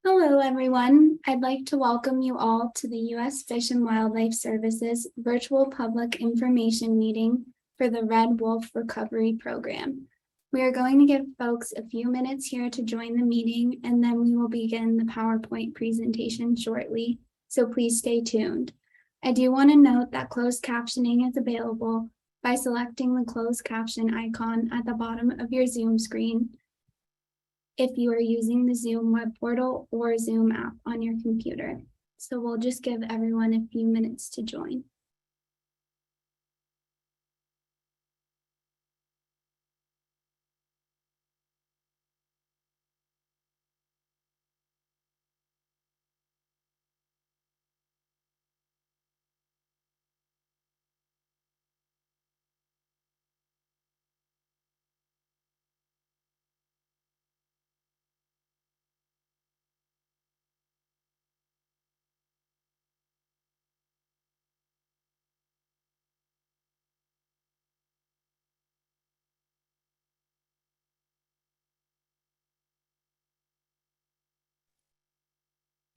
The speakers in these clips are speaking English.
Hello, everyone. I'd like to welcome you all to the U.S. Fish and Wildlife Services virtual public information meeting for the Red Wolf Recovery Program. We are going to give folks a few minutes here to join the meeting, and then we will begin the PowerPoint presentation shortly, so please stay tuned. I do want to note that closed captioning is available by selecting the closed caption icon at the bottom of your Zoom screen if you are using the Zoom web portal or Zoom app on your computer. So we'll just give everyone a few minutes to join.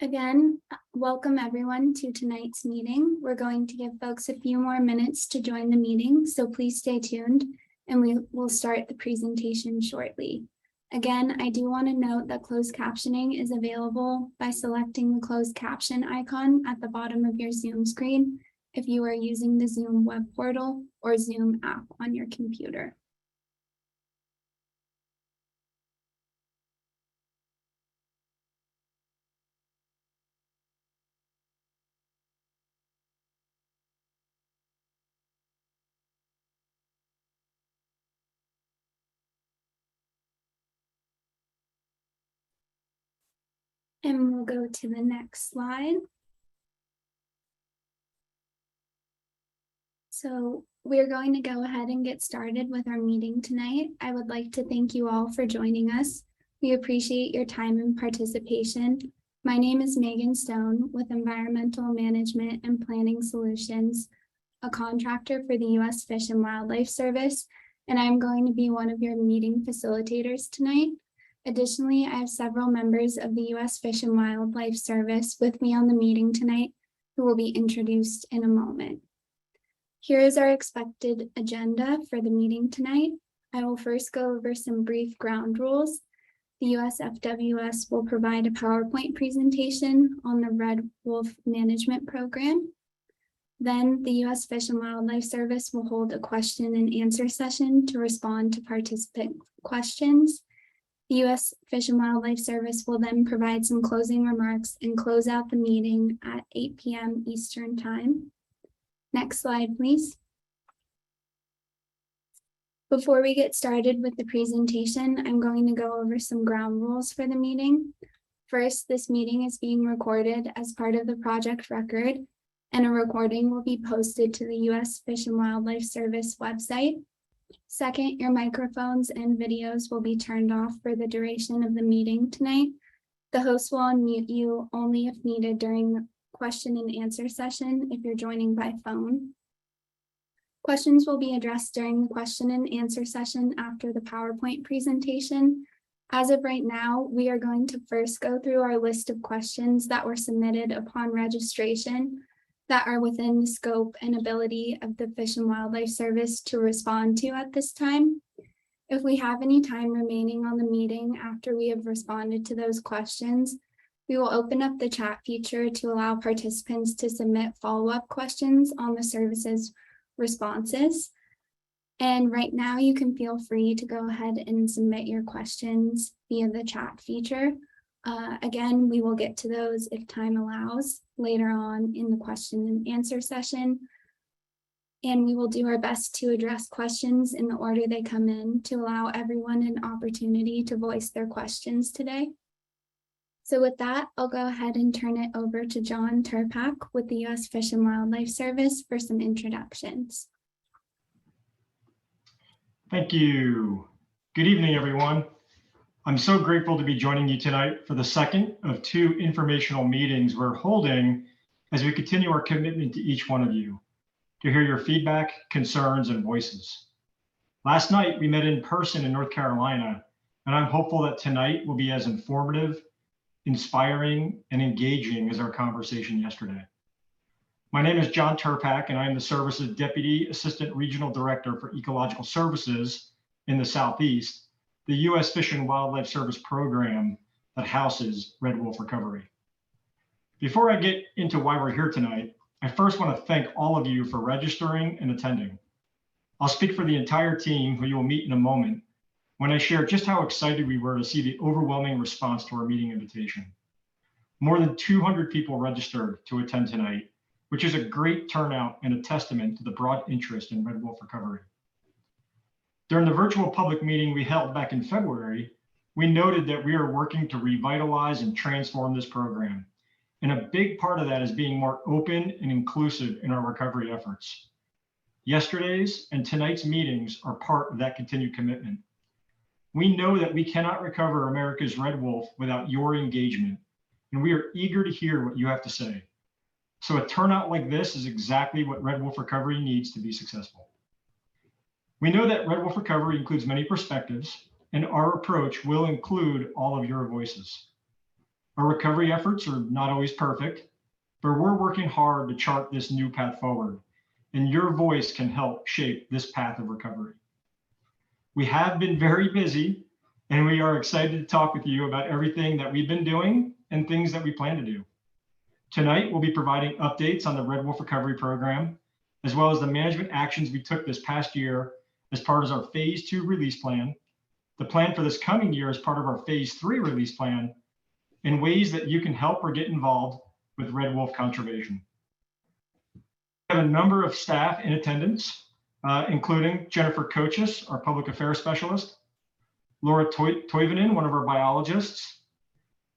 Again, welcome everyone to tonight's meeting. We're going to give folks a few more minutes to join the meeting, so please stay tuned and we will start the presentation shortly. Again, I do want to note that closed captioning is available by selecting the closed caption icon at the bottom of your Zoom screen if you are using the Zoom web portal or Zoom app on your computer. And we'll go to the next slide. So we're going to go ahead and get started with our meeting tonight. I would like to thank you all for joining us. We appreciate your time and participation. My name is Megan Stone with Environmental Management and Planning Solutions, a contractor for the U.S. Fish and Wildlife Service, and I'm going to be one of your meeting facilitators tonight. Additionally, I have several members of the U.S. Fish and Wildlife Service with me on the meeting tonight who will be introduced in a moment. Here is our expected agenda for the meeting tonight. I will first go over some brief ground rules. The USFWS will provide a PowerPoint presentation on the Red Wolf Management Program. Then the U.S. Fish and Wildlife Service will hold a question and answer session to respond to participant questions. The U.S. Fish and Wildlife Service will then provide some closing remarks and close out the meeting at 8 p.m. Eastern Time. Next slide, please. Before we get started with the presentation, I'm going to go over some ground rules for the meeting. First, this meeting is being recorded as part of the project record, and a recording will be posted to the U.S. Fish and Wildlife Service website. Second, your microphones and videos will be turned off for the duration of the meeting tonight. The host will unmute you only if needed during the question and answer session if you're joining by phone. Questions will be addressed during the question and answer session after the PowerPoint presentation. As of right now, we are going to first go through our list of questions that were submitted upon registration that are within the scope and ability of the Fish and Wildlife Service to respond to at this time. If we have any time remaining on the meeting after we have responded to those questions, we will open up the chat feature to allow participants to submit follow-up questions on the service's responses. And right now you can feel free to go ahead and submit your questions via the chat feature. Again, we will get to those if time allows later on in the question and answer session. And we will do our best to address questions in the order they come in to allow everyone an opportunity to voice their questions today. So with that, I'll go ahead and turn it over to John Turpak with the U.S. Fish and Wildlife Service for some introductions. Thank you. Good evening, everyone. I'm so grateful to be joining you tonight for the second of two informational meetings we're holding as we continue our commitment to each one of you, to hear your feedback, concerns, and voices. Last night, we met in person in North Carolina, and I'm hopeful that tonight will be as informative inspiring, and engaging as our conversation yesterday. My name is John Turpak, and I am the Service's Deputy Assistant Regional Director for Ecological Services in the Southeast, the U.S. Fish and Wildlife Service program that houses Red Wolf Recovery. Before I get into why we're here tonight, I first want to thank all of you for registering and attending. I'll speak for the entire team, who you will meet in a moment, when I share just how excited we were to see the overwhelming response to our meeting invitation. More than 200 people registered to attend tonight, which is a great turnout and a testament to the broad interest in Red Wolf Recovery. During the virtual public meeting we held back in February, we noted that we are working to revitalize and transform this program. And a big part of that is being more open and inclusive in our recovery efforts. Yesterday's and tonight's meetings are part of that continued commitment. We know that we cannot recover America's red wolf without your engagement, and we are eager to hear what you have to say. So a turnout like this is exactly what Red Wolf Recovery needs to be successful. We know that Red Wolf Recovery includes many perspectives, and our approach will include all of your voices. Our recovery efforts are not always perfect, but we're working hard to chart this new path forward, and your voice can help shape this path of recovery. We have been very busy, and we are excited to talk with you about everything that we've been doing and things that we plan to do. Tonight, we'll be providing updates on the Red Wolf Recovery Program, as well as the management actions we took this past year as part of our Phase 2 release plan, the plan for this coming year as part of our Phase 3 release plan, and ways that you can help or get involved with red wolf conservation. We have a number of staff in attendance, including Jennifer Kochis, our public affairs specialist, Laura Toivonen, one of our biologists,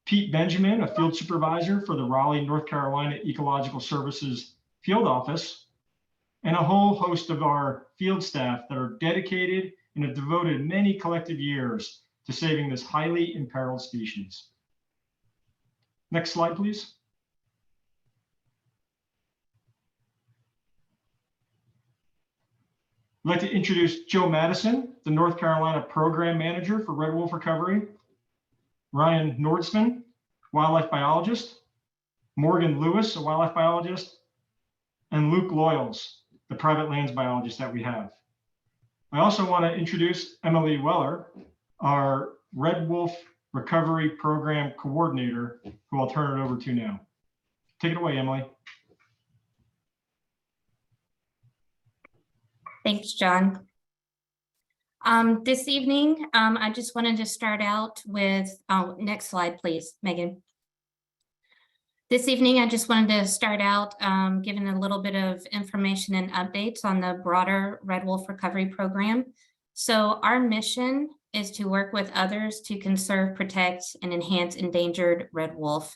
Pete Benjamin, a field supervisor for the Raleigh, North Carolina Ecological Services field office, and a whole host of our field staff that are dedicated and have devoted many collective years to saving this highly imperiled species. Next slide, please. I'd like to introduce Joe Madison, the North Carolina Program Manager for Red Wolf Recovery, Ryan Nordsman, wildlife biologist, Morgan Lewis, a wildlife biologist, and Luke Loyals, the private lands biologist that we have. I also want to introduce Emily Weller, our Red Wolf Recovery Program Coordinator, who I'll turn it over to now. Take it away, Emily. Thanks, John. This evening, I just wanted to start out with, next slide, please, Megan. This evening, I just wanted to start out giving a little bit of information and updates on the broader Red Wolf Recovery Program. So our mission is to work with others to conserve, protect, and enhance endangered red wolf.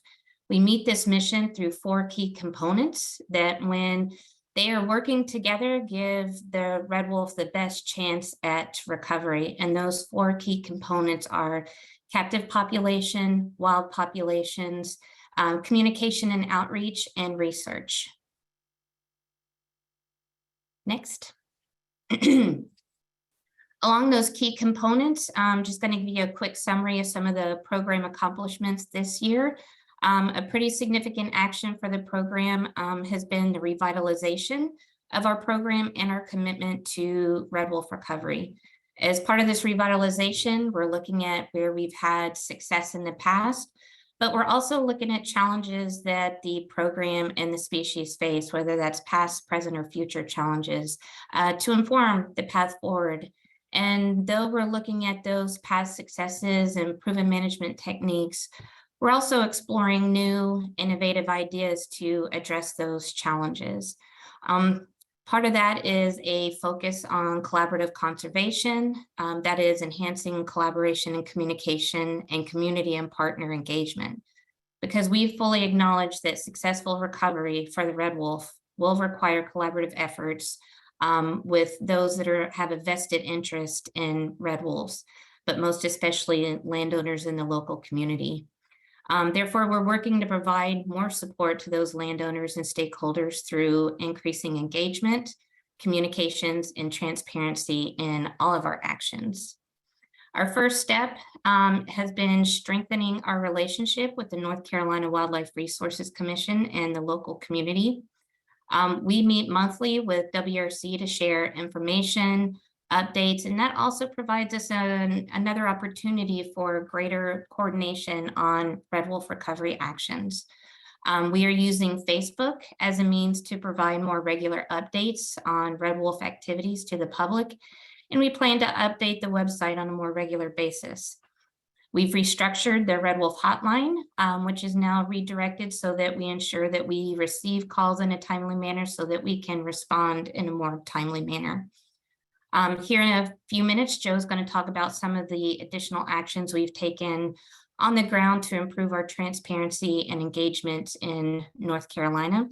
We meet this mission through 4 key components that, when they are working together, give the red wolf the best chance at recovery. And those 4 key components are captive population, wild populations, communication and outreach, and research. Next. Along those key components, I'm just going to give you a quick summary of some of the program accomplishments this year. A pretty significant action for the program has been the revitalization of our program and our commitment to red wolf recovery. As part of this revitalization, we're looking at where we've had success in the past, but we're also looking at challenges that the program and the species face, whether that's past, present, or future challenges, to inform the path forward. And though we're looking at those past successes and proven management techniques, we're also exploring new innovative ideas to address those challenges. Part of that is a focus on collaborative conservation, that is enhancing collaboration and communication and community and partner engagement, because we fully acknowledge that successful recovery for the red wolf will require collaborative efforts with those that have a vested interest in red wolves, but most especially landowners in the local community. Therefore, we're working to provide more support to those landowners and stakeholders through increasing engagement, communications, and transparency in all of our actions. Our first step has been strengthening our relationship with the North Carolina Wildlife Resources Commission and the local community. We meet monthly with WRC to share information, updates, and that also provides us another opportunity for greater coordination on red wolf recovery actions. We are using Facebook as a means to provide more regular updates on red wolf activities to the public, and we plan to update the website on a more regular basis. We've restructured the Red Wolf hotline, which is now redirected so that we ensure that we receive calls in a timely manner so that we can respond in a more timely manner. Here in a few minutes, Joe's going to talk about some of the additional actions we've taken on the ground to improve our transparency and engagement in North Carolina.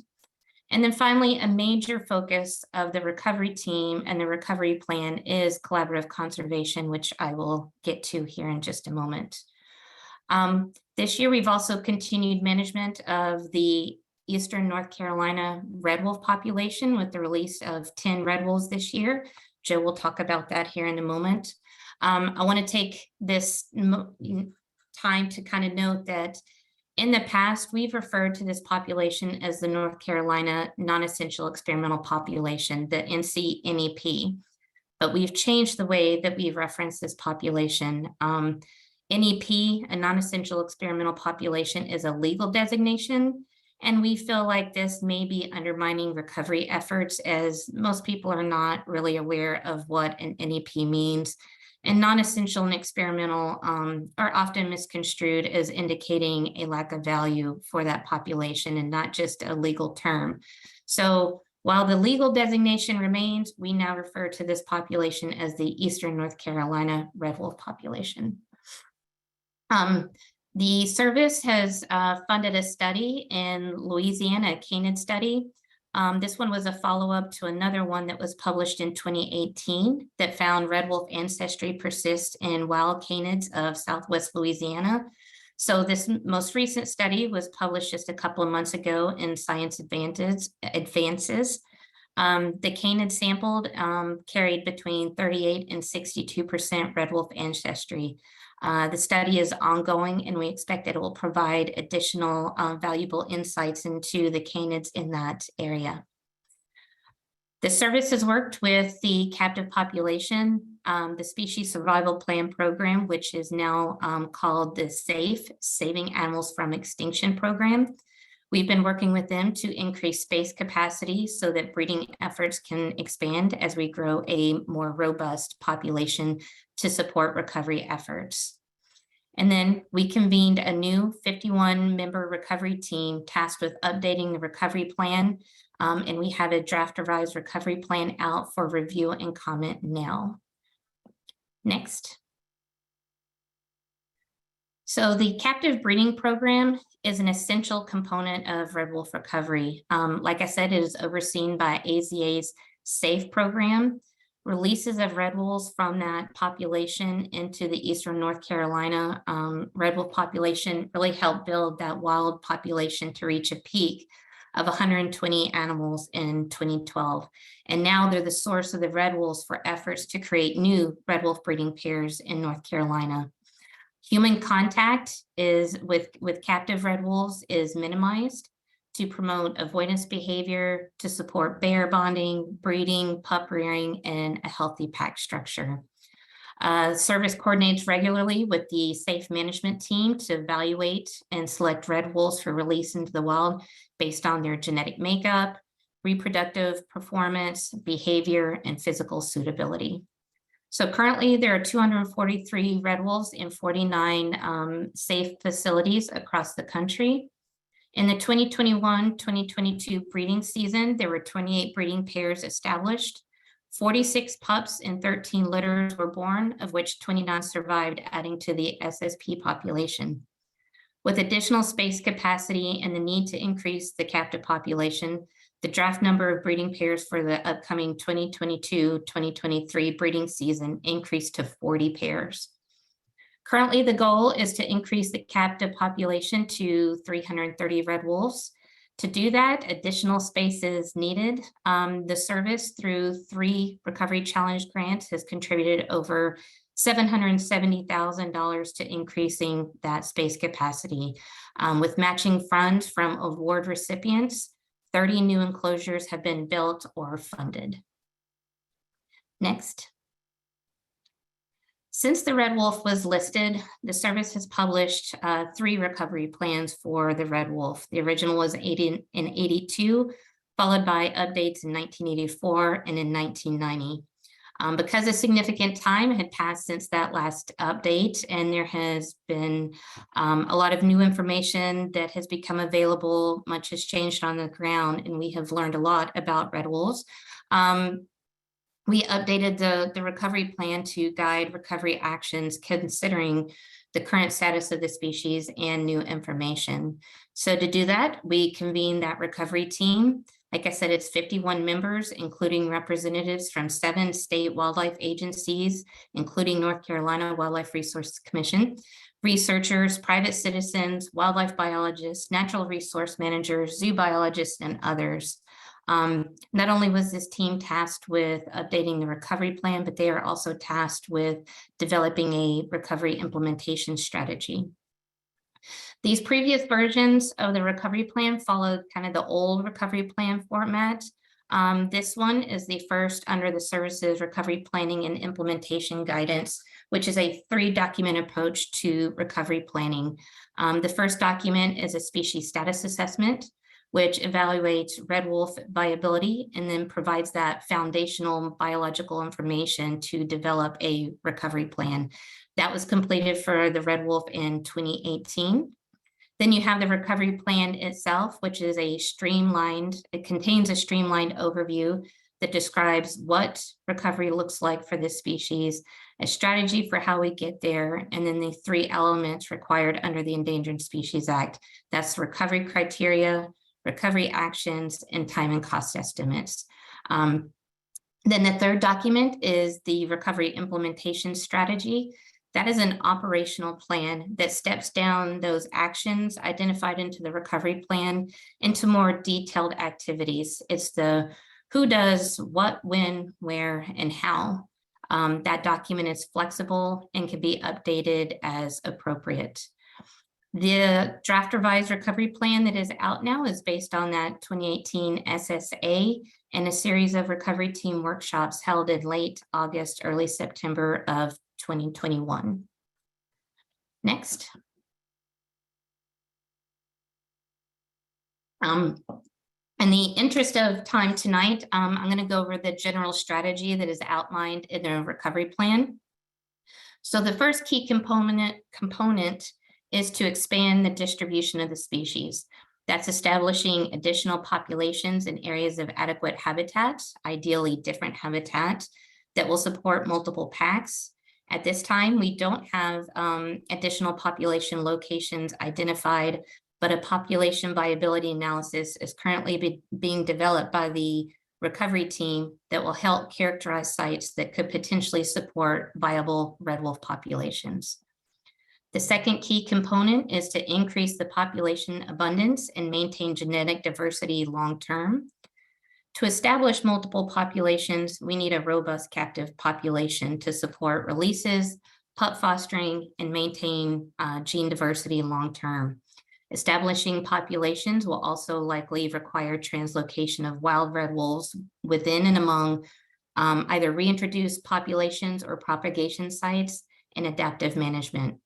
And then finally, a major focus of the recovery team and the recovery plan is collaborative conservation, which I will get to here in just a moment. This year, we've also continued management of the Eastern North Carolina red wolf population with the release of 10 red wolves this year. Joe will talk about that here in a moment. I want to take this time to kind of note that in the past, we've referred to this population as the North Carolina non-essential experimental population, the NCNEP, but we've changed the way that we reference this population. NEP, a non-essential experimental population, is a legal designation, and we feel like this may be undermining recovery efforts as most people are not really aware of what an NEP means. And non-essential and experimental are often misconstrued as indicating a lack of value for that population and not just a legal term. So while the legal designation remains, we now refer to this population as the Eastern North Carolina red wolf population. The service has funded a study in Louisiana, a canid study. This one was a follow-up to another one that was published in 2018 that found red wolf ancestry persist in wild canids of Southwest Louisiana. So this most recent study was published just a couple of months ago in Science Advances. The canid sampled carried between 38 and 62% red wolf ancestry. The study is ongoing, and we expect that it will provide additional valuable insights into the canids in that area. The service has worked with the captive population, the Species Survival Plan Program, which is now called the SAFE, Saving Animals from Extinction Program. We've been working with them to increase space capacity so that breeding efforts can expand as we grow a more robust population to support recovery efforts. And then we convened a new 51-member recovery team tasked with updating the recovery plan, and we have a draft revised recovery plan out for review and comment now. Next. So the captive breeding program is an essential component of red wolf recovery. Like I said, it is overseen by AZA's SAFE program. Releases of red wolves from that population into the Eastern North Carolina red wolf population really helped build that wild population to reach a peak of 120 animals in 2012. And now they're the source of the red wolves for efforts to create new red wolf breeding pairs in North Carolina. Human contact is with captive red wolves is minimized to promote avoidance behavior, to support bear bonding, breeding, pup rearing, and a healthy pack structure. Service coordinates regularly with the SAFE management team to evaluate and select red wolves for release into the wild based on their genetic makeup, reproductive performance, behavior, and physical suitability. So currently there are 243 red wolves in 49 SAFE facilities across the country. In the 2021-2022 breeding season, there were 28 breeding pairs established. 46 pups and 13 litters were born, of which 29 survived, adding to the SSP population. With additional space capacity and the need to increase the captive population, the draft number of breeding pairs for the upcoming 2022-2023 breeding season increased to 40 pairs. Currently, the goal is to increase the captive population to 330 red wolves. To do that, additional space is needed. The service, through 3 Recovery Challenge grants, has contributed over $770,000 to increasing that space capacity. With matching funds from award recipients, 30 new enclosures have been built or funded. Next. Since the Red Wolf was listed, the service has published 3 recovery plans for the Red Wolf. The original was in 82, followed by updates in 1984 and in 1990. Because a significant time had passed since that last update, and there has been a lot of new information that has become available, much has changed on the ground, and we have learned a lot about red wolves. We updated the recovery plan to guide recovery actions considering the current status of the species and new information. So to do that, we convened that recovery team. Like I said, it's 51 members, including representatives from 7 state wildlife agencies, including North Carolina Wildlife Resources Commission, researchers, private citizens, wildlife biologists, natural resource managers, zoo biologists, and others. Not only was this team tasked with updating the recovery plan, but they are also tasked with developing a recovery implementation strategy. These previous versions of the recovery plan followed kind of the old recovery plan format. This one is the first under the services recovery planning and implementation guidance, which is a 3-document approach to recovery planning. The first document is a species status assessment, which evaluates red wolf viability and then provides that foundational biological information to develop a recovery plan. That was completed for the red wolf in 2018. Then you have the recovery plan itself, which is it contains a streamlined overview that describes what recovery looks like for this species, a strategy for how we get there, and then the 3 elements required under the Endangered Species Act. That's recovery criteria, recovery actions, and time and cost estimates. Then the third document is the recovery implementation strategy. That is an operational plan that steps down those actions identified into the recovery plan into more detailed activities. It's the who does what, when, where, and how. That document is flexible and can be updated as appropriate. The draft revised recovery plan that is out now is based on that 2018 SSA and a series of recovery team workshops held in late August, early September of 2021. Next. In the interest of time tonight, I'm going to go over the general strategy that is outlined in the recovery plan. So the first key component is to expand the distribution of the species. That's establishing additional populations in areas of adequate habitat, ideally different habitat, that will support multiple packs. At this time, we don't have additional population locations identified, but a population viability analysis is currently being developed by the recovery team that will help characterize sites that could potentially support viable red wolf populations. The second key component is to increase the population abundance and maintain genetic diversity long-term. To establish multiple populations, we need a robust captive population to support releases, pup fostering, and maintain gene diversity long-term. Establishing populations will also likely require translocation of wild red wolves within and among either reintroduced populations or propagation sites and adaptive management.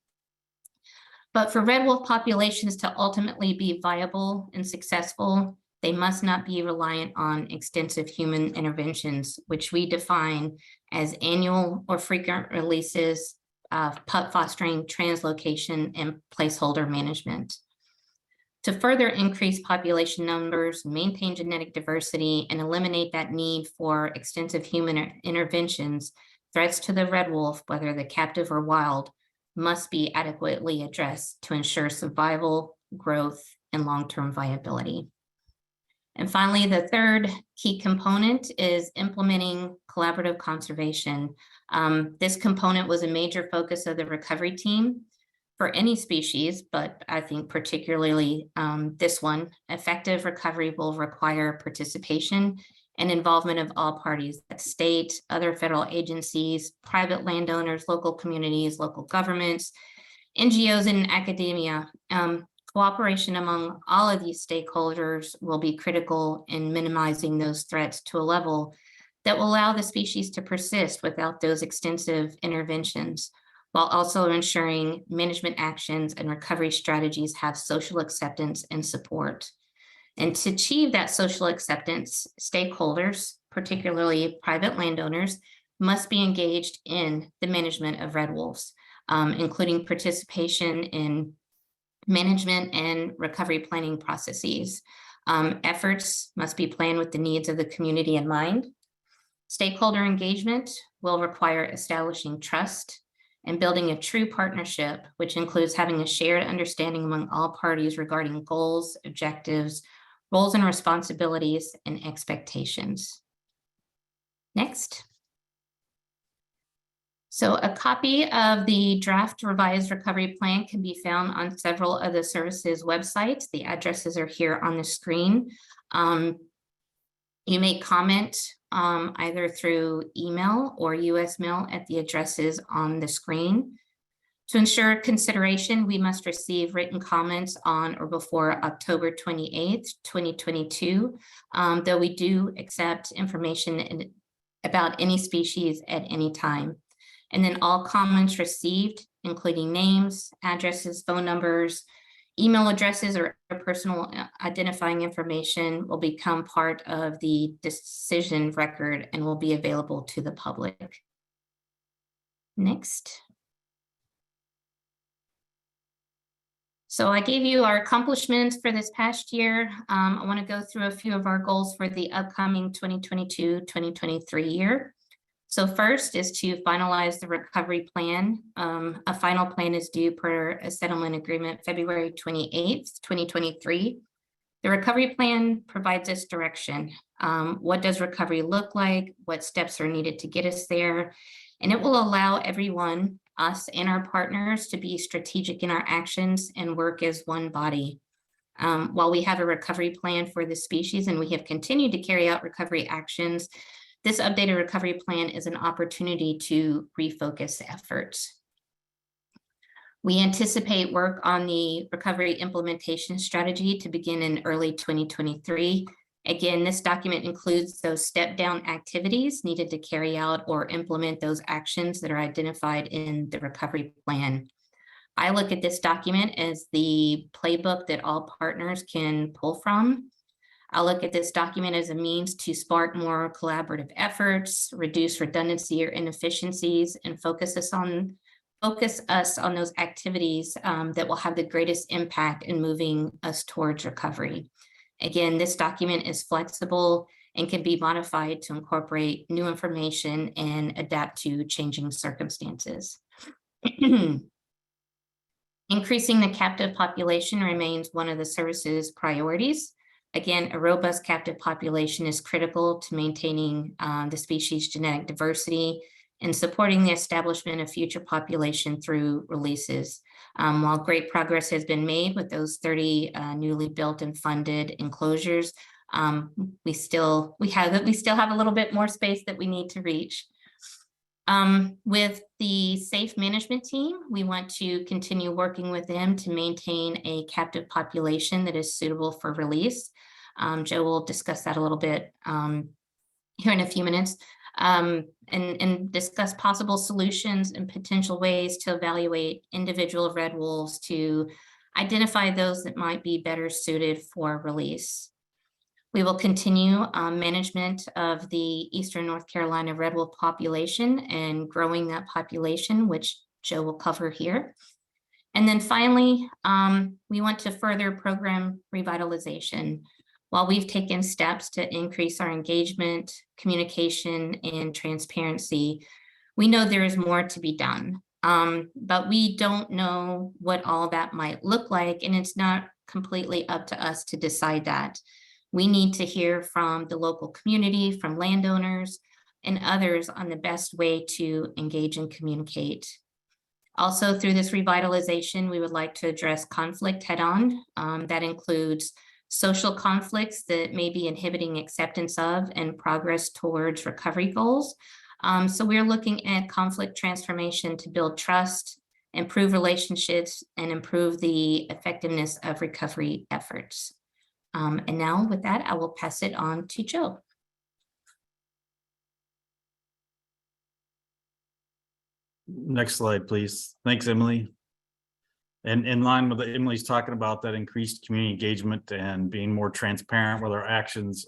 But for red wolf populations to ultimately be viable and successful, they must not be reliant on extensive human interventions, which we define as annual or frequent releases, pup fostering, translocation, and placeholder management. To further increase population numbers, maintain genetic diversity, and eliminate that need for extensive human interventions, threats to the red wolf, whether the captive or wild, must be adequately addressed to ensure survival, growth, and long-term viability. And finally, the third key component is implementing collaborative conservation. This component was a major focus of the recovery team for any species, but I think particularly this one. Effective recovery will require participation and involvement of all parties, that's state, other federal agencies, private landowners, local communities, local governments, NGOs, and academia. Cooperation among all of these stakeholders will be critical in minimizing those threats to a level that will allow the species to persist without those extensive interventions, while also ensuring management actions and recovery strategies have social acceptance and support. And to achieve that social acceptance, stakeholders, particularly private landowners, must be engaged in the management of red wolves, including participation in management and recovery planning processes. Efforts must be planned with the needs of the community in mind. Stakeholder engagement will require establishing trust and building a true partnership, which includes having a shared understanding among all parties regarding goals, objectives, roles and responsibilities, and expectations. Next. So a copy of the draft revised recovery plan can be found on several of the services websites. The addresses are here on the screen. You may comment either through email or US mail at the addresses on the screen. To ensure consideration, we must receive written comments on or before October 28th, 2022, though we do accept information about any species at any time. And then all comments received, including names, addresses, phone numbers, email addresses, or personal identifying information, will become part of the decision record and will be available to the public. Next. So I gave you our accomplishments for this past year. I want to go through a few of our goals for the upcoming 2022-2023 year. So first is to finalize the recovery plan. A final plan is due per a settlement agreement February 28th, 2023. The recovery plan provides us direction. What does recovery look like? What steps are needed to get us there? And it will allow everyone, us and our partners, to be strategic in our actions and work as one body. While we have a recovery plan for the species and we have continued to carry out recovery actions, this updated recovery plan is an opportunity to refocus efforts. We anticipate work on the recovery implementation strategy to begin in early 2023. Again, this document includes those step-down activities needed to carry out or implement those actions that are identified in the recovery plan. I look at this document as the playbook that all partners can pull from. I look at this document as a means to spark more collaborative efforts, reduce redundancy or inefficiencies, and focus us on those activities that will have the greatest impact in moving us towards recovery. Again, this document is flexible and can be modified to incorporate new information and adapt to changing circumstances. Increasing the captive population remains one of the service's priorities. Again, a robust captive population is critical to maintaining the species' genetic diversity and supporting the establishment of future population through releases. While great progress has been made with those 30 newly built and funded enclosures, we still have a little bit more space that we need to reach. With the safe management team, we want to continue working with them to maintain a captive population that is suitable for release. Joe will discuss that a little bit here in a few minutes, and discuss possible solutions and potential ways to evaluate individual red wolves to identify those that might be better suited for release. We will continue management of the Eastern North Carolina red wolf population and growing that population, which Joe will cover here. And then finally, we want to further program revitalization. While we've taken steps to increase our engagement, communication, and transparency, we know there is more to be done, but we don't know what all that might look like, and it's not completely up to us to decide that. We need to hear from the local community, from landowners, and others on the best way to engage and communicate. Also, through this revitalization, we would like to address conflict head-on. That includes social conflicts that may be inhibiting acceptance of and progress towards recovery goals. So we're looking at conflict transformation to build trust, improve relationships, and improve the effectiveness of recovery efforts. And now with that, I will pass it on to Joe. Next slide, please. Thanks, Emily. And in line with what Emily's talking about, that increased community engagement and being more transparent with our actions,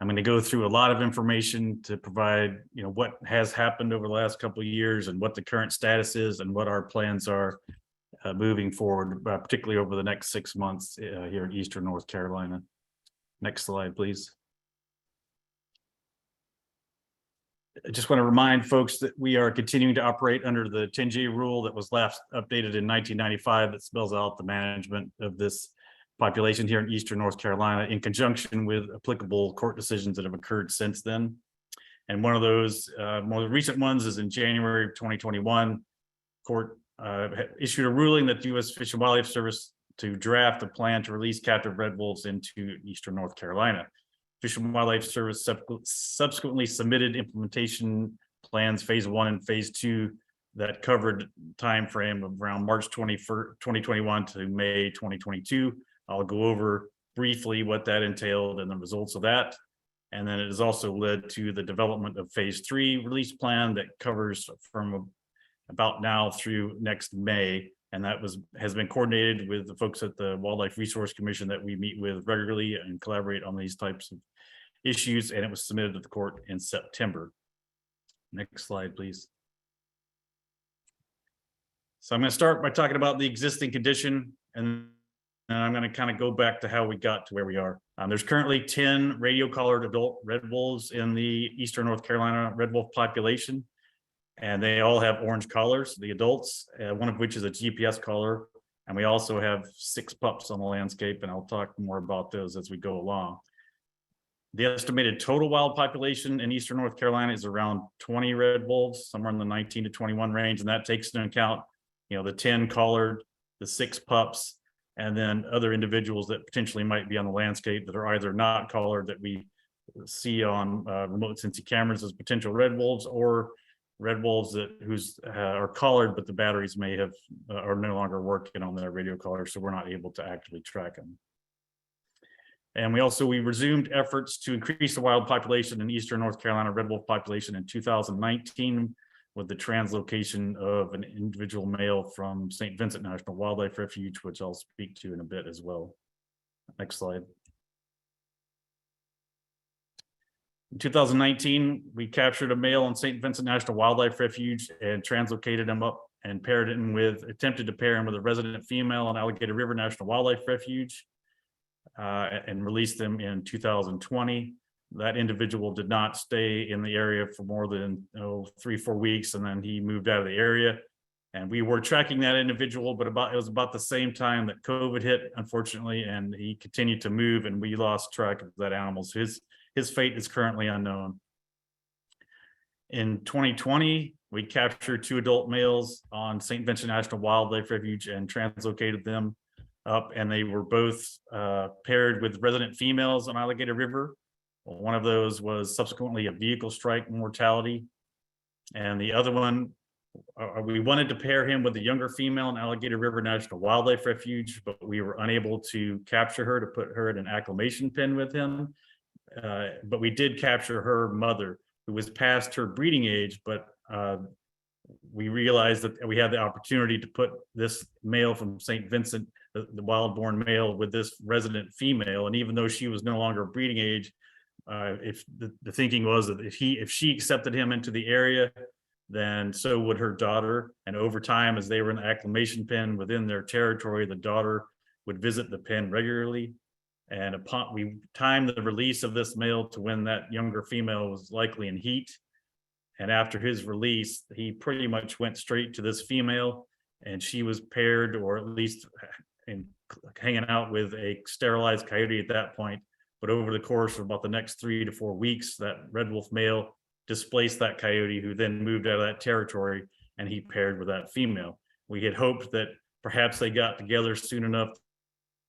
I'm going to go through a lot of information to provide, what has happened over the last couple of years and what the current status is and what our plans are moving forward, particularly over the next 6 months here in Eastern North Carolina. Next slide, please. I just want to remind folks that we are continuing to operate under the 10J rule that was last updated in 1995 that spells out the management of this population here in Eastern North Carolina in conjunction with applicable court decisions that have occurred since then. And one of those more recent ones is in January of 2021, court issued a ruling that the U.S. Fish and Wildlife Service to draft a plan to release captive red wolves into Eastern North Carolina. Fish and Wildlife Service subsequently submitted implementation plans, phase 1 and phase 2, that covered time frame of around March 21st, 2021 to May 2022. I'll go over briefly what that entailed and the results of that. And then it has also led to the development of phase 3 release plan that covers from about now through next May. And that has been coordinated with the folks at the Wildlife Resource Commission that we meet with regularly and collaborate on these types of issues. And it was submitted to the court in September. Next slide, please. So I'm going to start by talking about the existing condition, and I'm going to kind of go back to how we got to where we are. There's currently 10 radio-collared adult red wolves in the Eastern North Carolina red wolf population. And they all have orange collars, the adults, one of which is a GPS collar. And we also have 6 pups on the landscape, and I'll talk more about those as we go along. The estimated total wild population in Eastern North Carolina is around 20 red wolves, somewhere in the 19 to 21 range. And that takes into account, the 10 collared, the 6 pups, and then other individuals that potentially might be on the landscape that are either not collared that we see on remote sensing cameras as potential red wolves, or red wolves that are collared, but the batteries may have are no longer working on their radio collar, so we're not able to actively track them. And we resumed efforts to increase the wild population in Eastern North Carolina red wolf population in 2019 with the translocation of an individual male from St. Vincent National Wildlife Refuge, which I'll speak to in a bit as well. Next slide. In 2019, we captured a male in St. Vincent National Wildlife Refuge and translocated him up and attempted to pair him with a resident female in Alligator River National Wildlife Refuge and released them in 2020. That individual did not stay in the area for more than 3-4 weeks, and then he moved out of the area. And we were tracking that individual, but it was about the same time that COVID hit, unfortunately, and he continued to move, and we lost track of that animal. So his fate is currently unknown. In 2020, we captured 2 adult males on St. Vincent National Wildlife Refuge and translocated them up, and they were both paired with resident females on Alligator River. One of those was subsequently a vehicle strike mortality, and the other one, we wanted to pair him with the younger female in Alligator River National Wildlife Refuge, but we were unable to capture her to put her in an acclimation pen with him. But we did capture her mother, who was past her breeding age, but we realized that we had the opportunity to put this male from St. Vincent, the wild-born male, with this resident female. And even though she was no longer breeding age, if the thinking was that if she accepted him into the area, then so would her daughter. And over time, as they were in the acclimation pen within their territory, the daughter would visit the pen regularly. And we timed the release of this male to when that younger female was likely in heat. And after his release, he pretty much went straight to this female, and she was paired, or at least hanging out with a sterilized coyote at that point. But over the course of about the next 3 to 4 weeks, that red wolf male displaced that coyote, who then moved out of that territory, and he paired with that female. We had hoped that perhaps they got together soon enough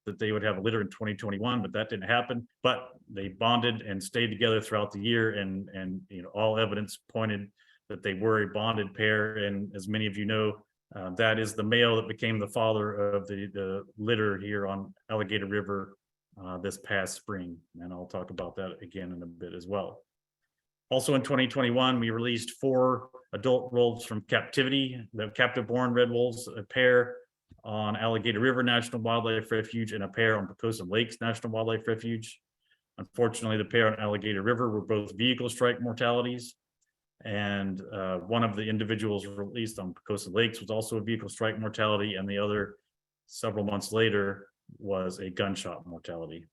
that they would have a litter in 2021, but that didn't happen. But they bonded and stayed together throughout the year, and all evidence pointed that they were a bonded pair. And as many of you know, that is the male that became the father of the litter here on Alligator River this past spring. And I'll talk about that again in a bit as well. Also in 2021, we released 4 adult wolves from captivity, the captive-born red wolves, a pair on Alligator River National Wildlife Refuge and a pair on Pocosin Lakes National Wildlife Refuge. Unfortunately, the pair on Alligator River were both vehicle strike mortalities. And one of the individuals released on Pocosin Lakes was also a vehicle strike mortality, and the other, several months later, was a gunshot mortality.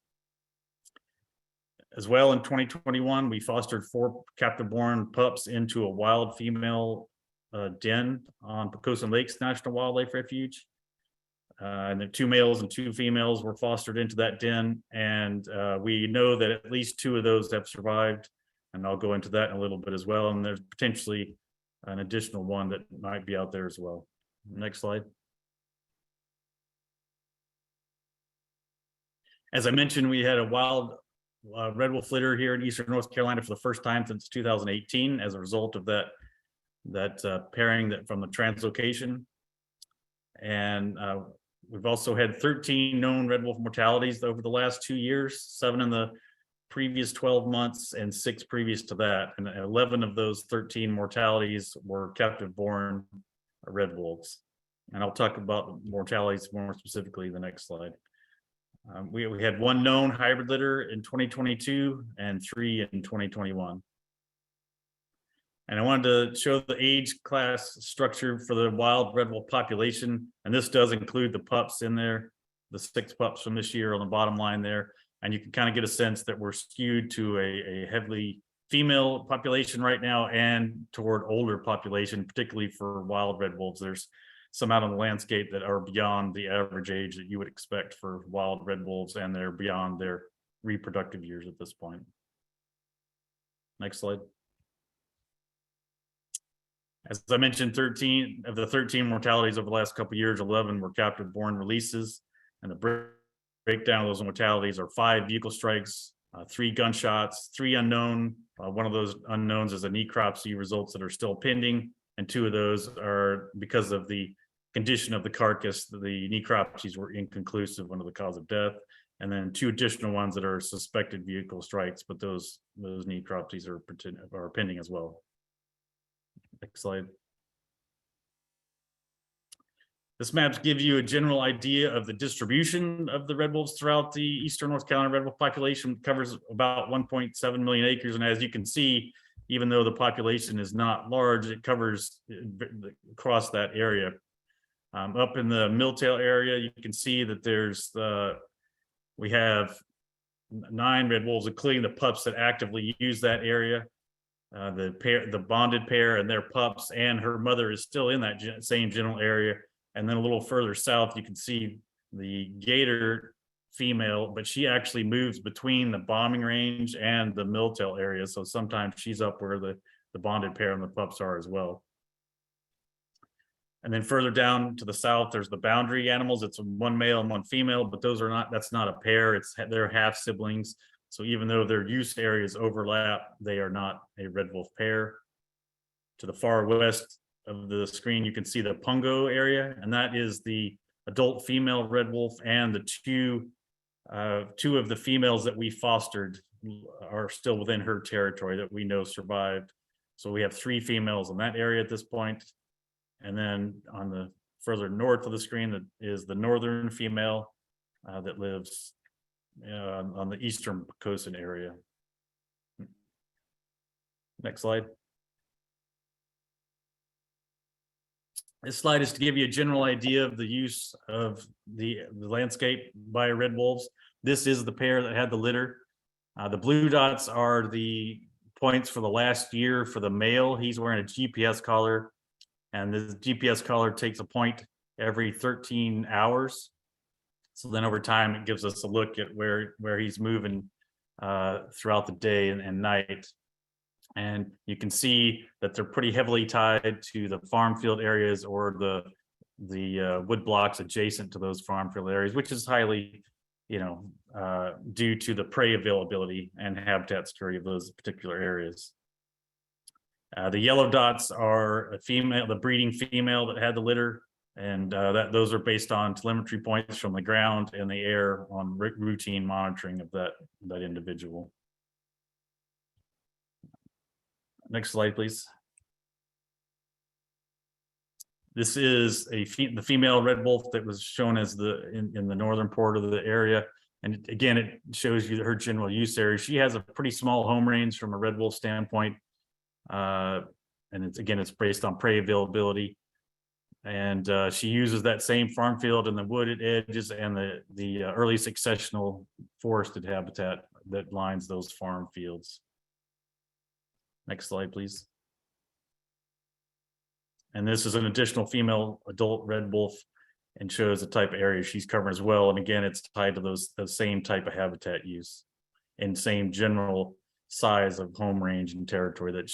As well, in 2021, we fostered 4 captive-born pups into a wild female den on Pocosin Lakes National Wildlife Refuge. And the 2 males and 2 females were fostered into that den, and we know that at least 2 of those have survived, and I'll go into that in a little bit as well. And there's potentially an additional one that might be out there as well. Next slide. As I mentioned, we had a wild red wolf litter here in Eastern North Carolina for the first time since 2018 as a result of that pairing from the translocation. And we've also had 13 known red wolf mortalities over the last 2 years, 7 in the previous 12 months and 6 previous to that. And 11 of those 13 mortalities were captive-born red wolves. And I'll talk about mortalities more specifically in the next slide. We had 1 known hybrid litter in 2022 and 3 in 2021. And I wanted to show the age class structure for the wild red wolf population. And this does include the pups in there, the 6 pups from this year on the bottom line there. And you can kind of get a sense that we're skewed to a heavily female population right now and toward older population, particularly for wild red wolves. There's some out on the landscape that are beyond the average age that you would expect for wild red wolves, and they're beyond their reproductive years at this point. Next slide. As I mentioned, 13 of the 13 mortalities over the last couple of years, 11 were captive-born releases, and the breakdown of those mortalities are 5 vehicle strikes, 3 gunshots, 3 unknown. One of those unknowns is a necropsy results that are still pending, and 2 of those are because of the condition of the carcass. The necropsies were inconclusive under the cause of death, and then 2 additional ones that are suspected vehicle strikes, but those necropsies are pending as well. Next slide. This map gives you a general idea of the distribution of the red wolves throughout the Eastern North Carolina red wolf population. It covers about 1.7 million acres, and as you can see, even though the population is not large, it covers across that area. Up in the Milltail area, you can see that we have 9 red wolves, including the pups that actively use that area. The bonded pair and their pups, and her mother is still in that same general area. And then a little further south, you can see the gator female, but she actually moves between the bombing range and the Milltail area. So sometimes she's up where the bonded pair and the pups are as well. And then further down to the south, there's the boundary animals. It's 1 male and 1 female, but that's not a pair. They're half siblings. So even though their use areas overlap, they are not a red wolf pair. To the far west of the screen, you can see the Pungo area, and that is the adult female red wolf, and the 2 of the females that we fostered are still within her territory that we know survived. So we have 3 females in that area at this point. And then on the further north of the screen, that is the northern female that lives on the eastern Pocosin area. Next slide. This slide is to give you a general idea of the use of the landscape by red wolves. This is the pair that had the litter. The blue dots are the points for the last year for the male. He's wearing a GPS collar, and the GPS collar takes a point every 13 hours. So then over time, it gives us a look at where he's moving throughout the day and night. And you can see that they're pretty heavily tied to the farm field areas or the wood blocks adjacent to those farm field areas, which is highly due to the prey availability and habitat security of those particular areas. The yellow dots are a female, the breeding female that had the litter, and those are based on telemetry points from the ground and the air on routine monitoring of that individual. Next slide, please. This is the female red wolf that was shown as in the northern part of the area. And again, it shows you her general use area. She has a pretty small home range from a red wolf standpoint. And it's based on prey availability. And she uses that same farm field and the wooded edges and the early successional forested habitat that lines those farm fields. Next slide, please. And this is an additional female adult red wolf and shows the type of area she's covering as well. And again, it's tied to the same type of habitat use and same general size of home range and territory that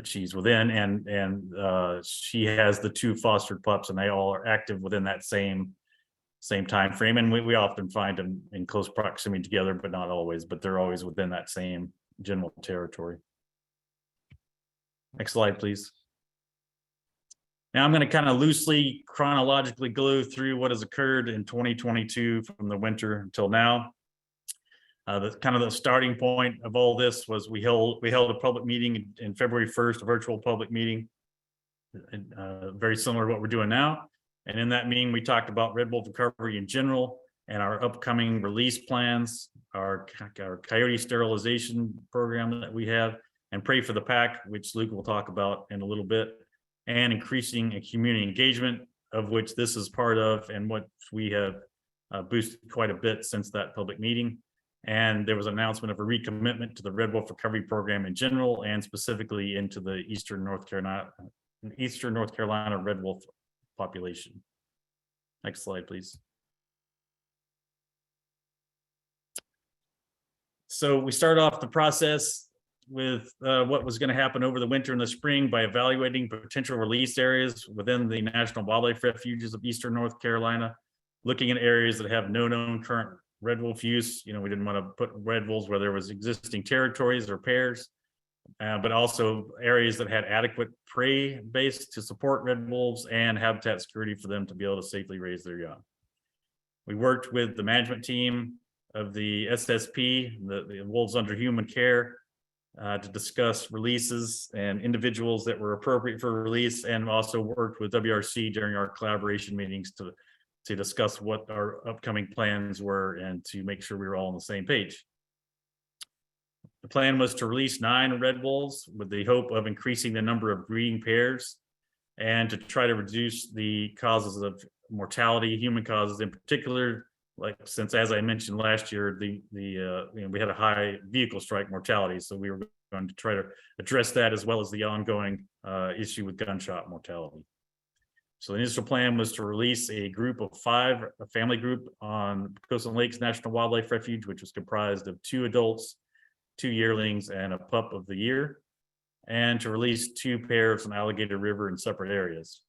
she's within. And she has the 2 fostered pups, and they all are active within that same time frame. And we often find them in close proximity together, but not always, but they're always within that same general territory. Next slide, please. Now I'm going to kind of loosely chronologically go through what has occurred in 2022 from the winter until now. The starting point of all this was we held a public meeting in February 1st, a virtual public meeting, very similar to what we're doing now. And in that meeting, we talked about red wolf recovery in general and our upcoming release plans, our coyote sterilization program that we have, and Pray for the Pack, which Luke will talk about in a little bit, and increasing community engagement, of which this is part of, and what we have boosted quite a bit since that public meeting. And there was an announcement of a recommitment to the red wolf recovery program in general, and specifically into the Eastern North Carolina red wolf population. Next slide, please. So we start off the process with what was going to happen over the winter and the spring by evaluating potential release areas within the National Wildlife Refuges of Eastern North Carolina, looking at areas that have no known current red wolf use. We didn't want to put red wolves where there was existing territories or pairs, but also areas that had adequate prey base to support red wolves and habitat security for them to be able to safely raise their young. We worked with the management team of the SSP, the Wolves Under Human Care, to discuss releases and individuals that were appropriate for release, and also worked with WRC during our collaboration meetings to discuss what our upcoming plans were and to make sure we were all on the same page. The plan was to release 9 red wolves with the hope of increasing the number of breeding pairs and to try to reduce the causes of mortality, human causes in particular. Since, as I mentioned last year, we had a high vehicle strike mortality, so we were going to try to address that, as well as the ongoing issue with gunshot mortality. So the initial plan was to release a group of 5, a family group on Poquoson Lakes National Wildlife Refuge, which was comprised of 2 adults, 2 yearlings, and a pup of the year, and to release 2 pairs on Alligator River in separate areas.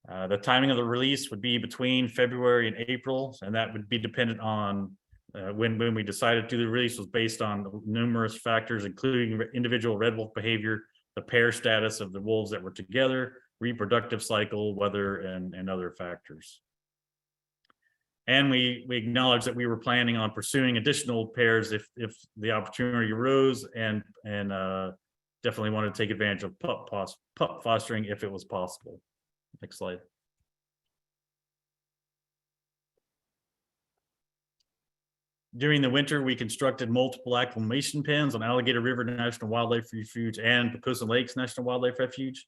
The timing of the release would be between February and April, and that would be dependent on when we decided to do the release was based on numerous factors, including individual red wolf behavior, the pair status of the wolves that were together, reproductive cycle, weather, and other factors. And we acknowledged that we were planning on pursuing additional pairs if the opportunity arose, and definitely wanted to take advantage of pup fostering if it was possible. Next slide. During the winter, we constructed multiple acclimation pens on Alligator River National Wildlife Refuge and Poquoson Lakes National Wildlife Refuge.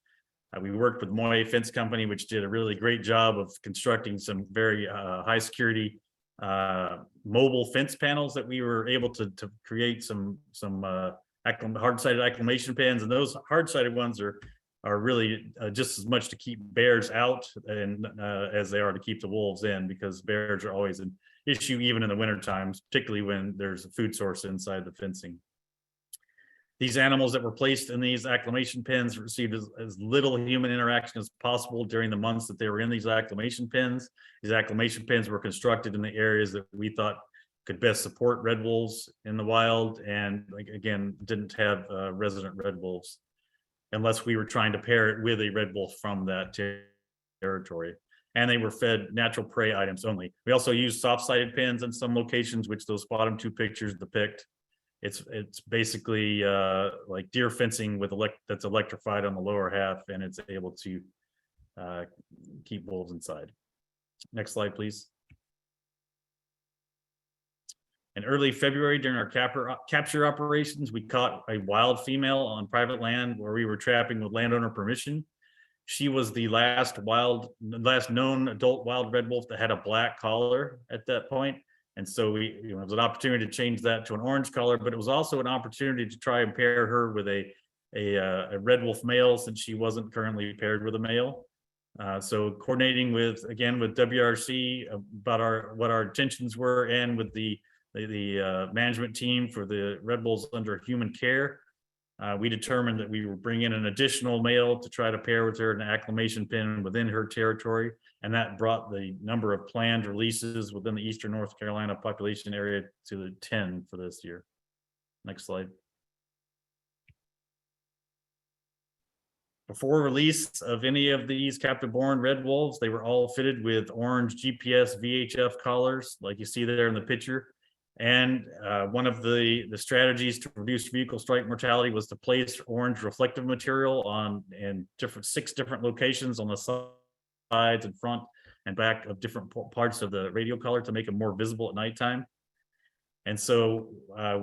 We worked with Moye Fence Company, which did a really great job of constructing some very high security mobile fence panels that we were able to create some hard-sided acclimation pens. And those hard-sided ones are really just as much to keep bears out and as they are to keep the wolves in, because bears are always an issue even in the winter times, particularly when there's a food source inside the fencing. These animals that were placed in these acclimation pens received as little human interaction as possible during the months that they were in these acclimation pens. These acclimation pens were constructed in the areas that we thought could best support red wolves in the wild, and like, again, didn't have resident red wolves unless we were trying to pair it with a red wolf from that territory. And they were fed natural prey items only. We also used soft-sided pens in some locations, which those bottom two pictures depict. It's basically like deer fencing with that's electrified on the lower half, and it's able to keep wolves inside. Next slide, please. In early February, during our capture operations, we caught a wild female on private land where we were trapping with landowner permission. She was the last known adult wild red wolf that had a black collar at that point. And so it was an opportunity to change that to an orange collar, but it was also an opportunity to try and pair her with a red wolf male, since she wasn't currently paired with a male. So coordinating with WRC about what our intentions were, and with the management team for the red wolves under human care, we determined that we would bring in an additional male to try to pair with her in an acclimation pen within her territory. And that brought the number of planned releases within the Eastern North Carolina population area to 10 for this year. Next slide. Before release of any of these captive-born red wolves, they were all fitted with orange GPS VHF collars, like you see there in the picture. And one of the strategies to reduce vehicle strike mortality was to place orange reflective material in 6 different locations on the sides and front and back of different parts of the radio collar to make them more visible at nighttime. And so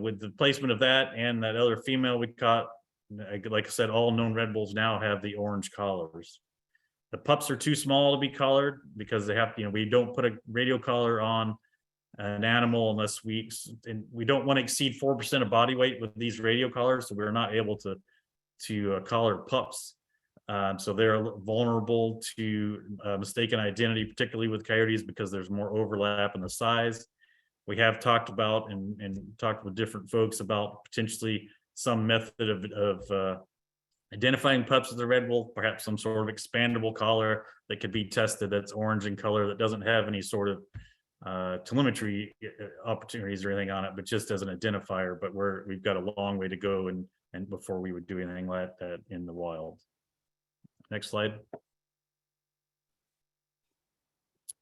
with the placement of that and that other female we caught, like I said, all known red wolves now have the orange collars. The pups are too small to be collared because they have, we don't put a radio collar on an animal unless we don't want to exceed 4% of body weight with these radio collars, so we're not able to collar pups. So they're vulnerable to mistaken identity, particularly with coyotes, because there's more overlap in the size. We have talked about and talked with different folks about potentially some method of identifying pups as a red wolf, perhaps some sort of expandable collar that could be tested that's orange in color, that doesn't have any sort of telemetry opportunities or anything on it, but just as an identifier. But we've got a long way to go and before we would do anything like that in the wild. Next slide.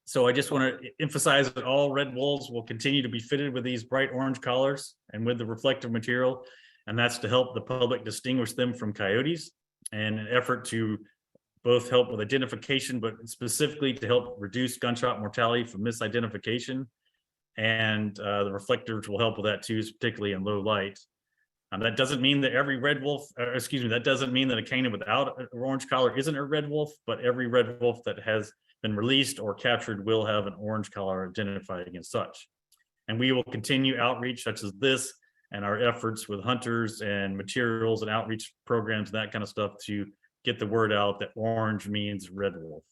So I just want to emphasize that all red wolves will continue to be fitted with these bright orange collars and with the reflective material, and that's to help the public distinguish them from coyotes, and an effort to both help with identification, but specifically to help reduce gunshot mortality from misidentification. And the reflectors will help with that too, particularly in low light. That doesn't mean that every red wolf, that doesn't mean that a canine without an orange collar isn't a red wolf, but every red wolf that has been released or captured will have an orange collar identified against such. And we will continue outreach such as this and our efforts with hunters and materials and outreach programs and that kind of stuff to get the word out that orange means red wolf.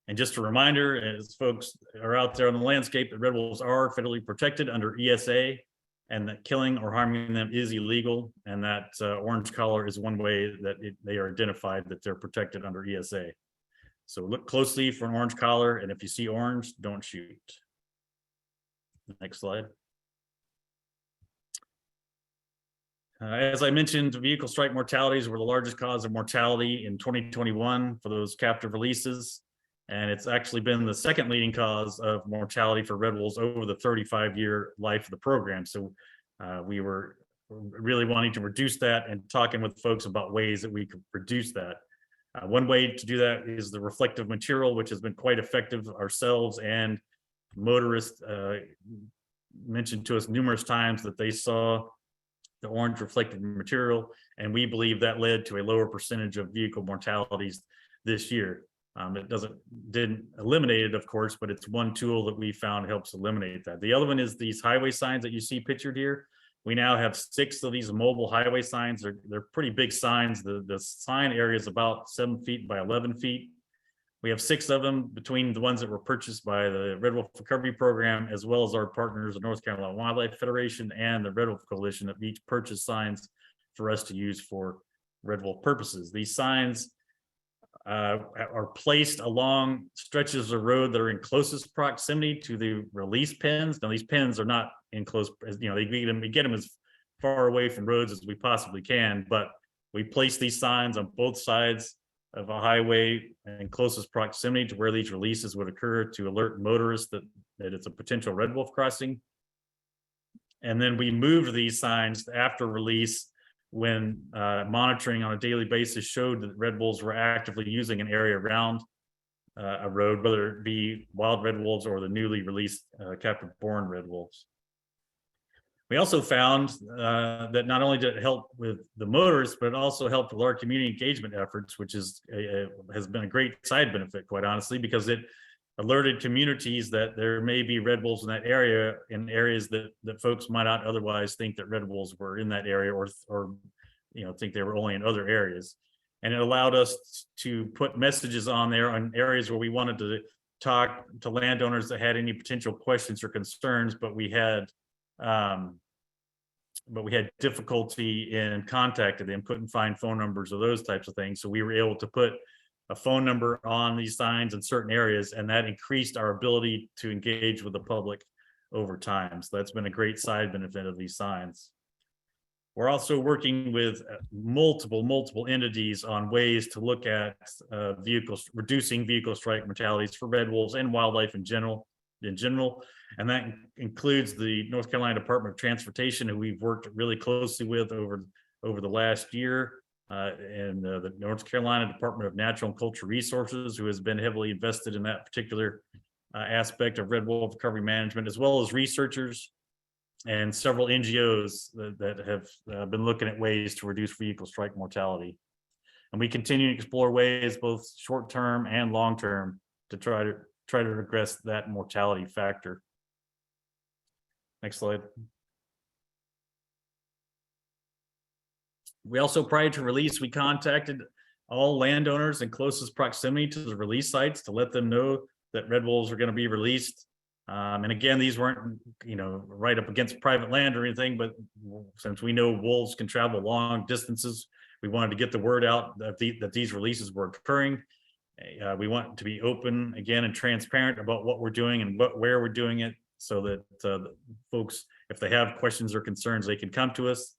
And just a reminder, as folks are out there on the landscape, that red wolves are federally protected under ESA, and that killing or harming them is illegal. And that orange collar is one way that they are identified that they're protected under ESA. So look closely for an orange collar, and if you see orange, don't shoot. Next slide. As I mentioned, vehicle strike mortalities were the largest cause of mortality in 2021 for those captive releases. And it's actually been the second leading cause of mortality for red wolves over the 35-year life of the program. So we were really wanting to reduce that and talking with folks about ways that we could reduce that. One way to do that is the reflective material, which has been quite effective. Ourselves and motorists mentioned to us numerous times that they saw the orange reflective material, and we believe that led to a lower percentage of vehicle mortalities this year. It didn't eliminate it, of course, but it's one tool that we found helps eliminate that. The other one is these highway signs that you see pictured here. We now have 6 of these mobile highway signs. They're pretty big signs. The sign area is about 7 feet by 11 feet. We have 6 of them between the ones that were purchased by the Red Wolf Recovery Program, as well as our partners, the North Carolina Wildlife Federation and the Red Wolf Coalition, that each purchased signs for us to use for Red Wolf purposes. These signs are placed along stretches of road that are in closest proximity to the release pins. Now, these pins are not in close, we get them as far away from roads as we possibly can, but we place these signs on both sides of a highway in closest proximity to where these releases would occur to alert motorists that it's a potential red wolf crossing. And then we moved these signs after release when monitoring on a daily basis showed that red wolves were actively using an area around a road, whether it be wild red wolves or the newly released captive born red wolves. We also found that not only did it help with the motorists, but it also helped with our community engagement efforts, which is has been a great side benefit, quite honestly, because it alerted communities that there may be red wolves in that area, in areas that folks might not otherwise think that red wolves were in that area, or think they were only in other areas. And it allowed us to put messages on there on areas where we wanted to talk to landowners that had any potential questions or concerns, but we had difficulty in contacting them, couldn't find phone numbers or those types of things. So we were able to put a phone number on these signs in certain areas, and that increased our ability to engage with the public over time. So that's been a great side benefit of these signs. We're also working with multiple entities on ways to look at reducing vehicle strike mortalities for red wolves and wildlife in general. And that includes the North Carolina Department of Transportation, who we've worked really closely with over the last year, and the North Carolina Department of Natural and Cultural Resources, who has been heavily invested in that particular aspect of red wolf recovery management, as well as researchers and several NGOs that have been looking at ways to reduce vehicle strike mortality. And we continue to explore ways, both short-term and long-term, to try to address that mortality factor. Next slide. We also, prior to release, we contacted all landowners in closest proximity to the release sites to let them know that red wolves are going to be released. And again, these weren't, right up against private land or anything, but since we know wolves can travel long distances, we wanted to get the word out that these releases were occurring. We want to be open again and transparent about what we're doing and where we're doing it, so that folks, if they have questions or concerns, they can come to us.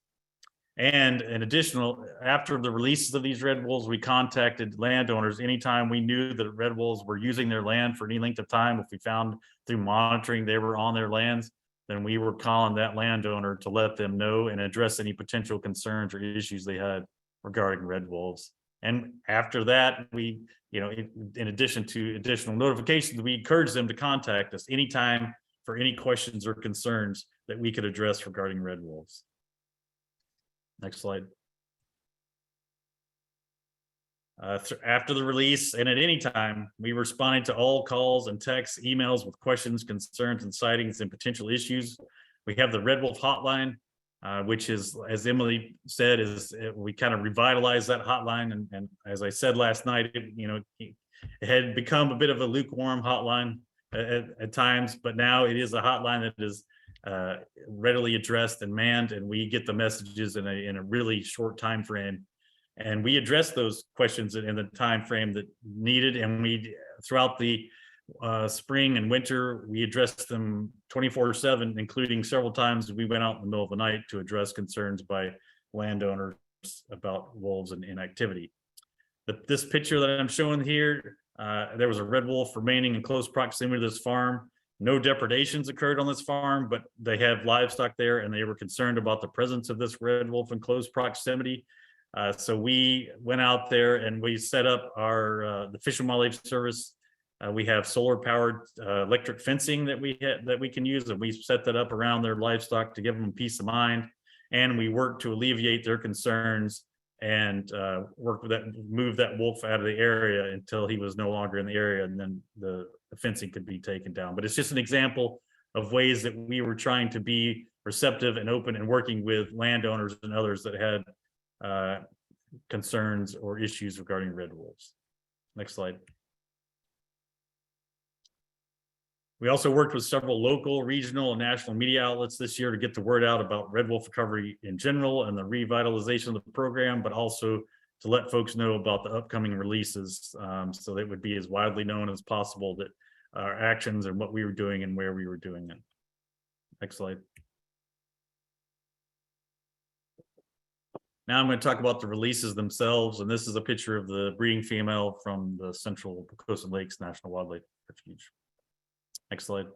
And in additional, after the releases of these red wolves, we contacted landowners anytime we knew that red wolves were using their land for any length of time. If we found through monitoring they were on their lands, then we were calling that landowner to let them know and address any potential concerns or issues they had regarding red wolves. And after that, we, in addition to additional notifications, we encourage them to contact us anytime for any questions or concerns that we could address regarding red wolves. Next slide. After the release and at any time, we responded to all calls and texts, emails with questions, concerns, and sightings and potential issues. We have the Red Wolf hotline, which is, as Emily said, we kind of revitalized that hotline. And as I said last night, it had become a bit of a lukewarm hotline at times, but now it is a hotline that is readily addressed and manned, and we get the messages in a really short time frame, and we address those questions in the time frame that needed. And we, throughout the spring and winter, we addressed them 24/7, including several times we went out in the middle of the night to address concerns by landowners about wolves and inactivity. This picture that I'm showing here, there was a red wolf remaining in close proximity to this farm. No depredations occurred on this farm, but they have livestock there, and they were concerned about the presence of this red wolf in close proximity. So we went out there and we set up the Fish and Wildlife Service. We have solar-powered electric fencing that we can use, and we set that up around their livestock to give them peace of mind. And we work to alleviate their concerns and move that wolf out of the area until he was no longer in the area, and then the fencing could be taken down. But it's just an example of ways that we were trying to be receptive and open and working with landowners and others that had concerns or issues regarding red wolves. Next slide. We also worked with several local, regional, and national media outlets this year to get the word out about red wolf recovery in general and the revitalization of the program, but also to let folks know about the upcoming releases, so that it would be as widely known as possible that our actions and what we were doing and where we were doing it. Next slide. Now I'm going to talk about the releases themselves, and this is a picture of the breeding female from the Central Pocosin Lakes National Wildlife Refuge. Next slide.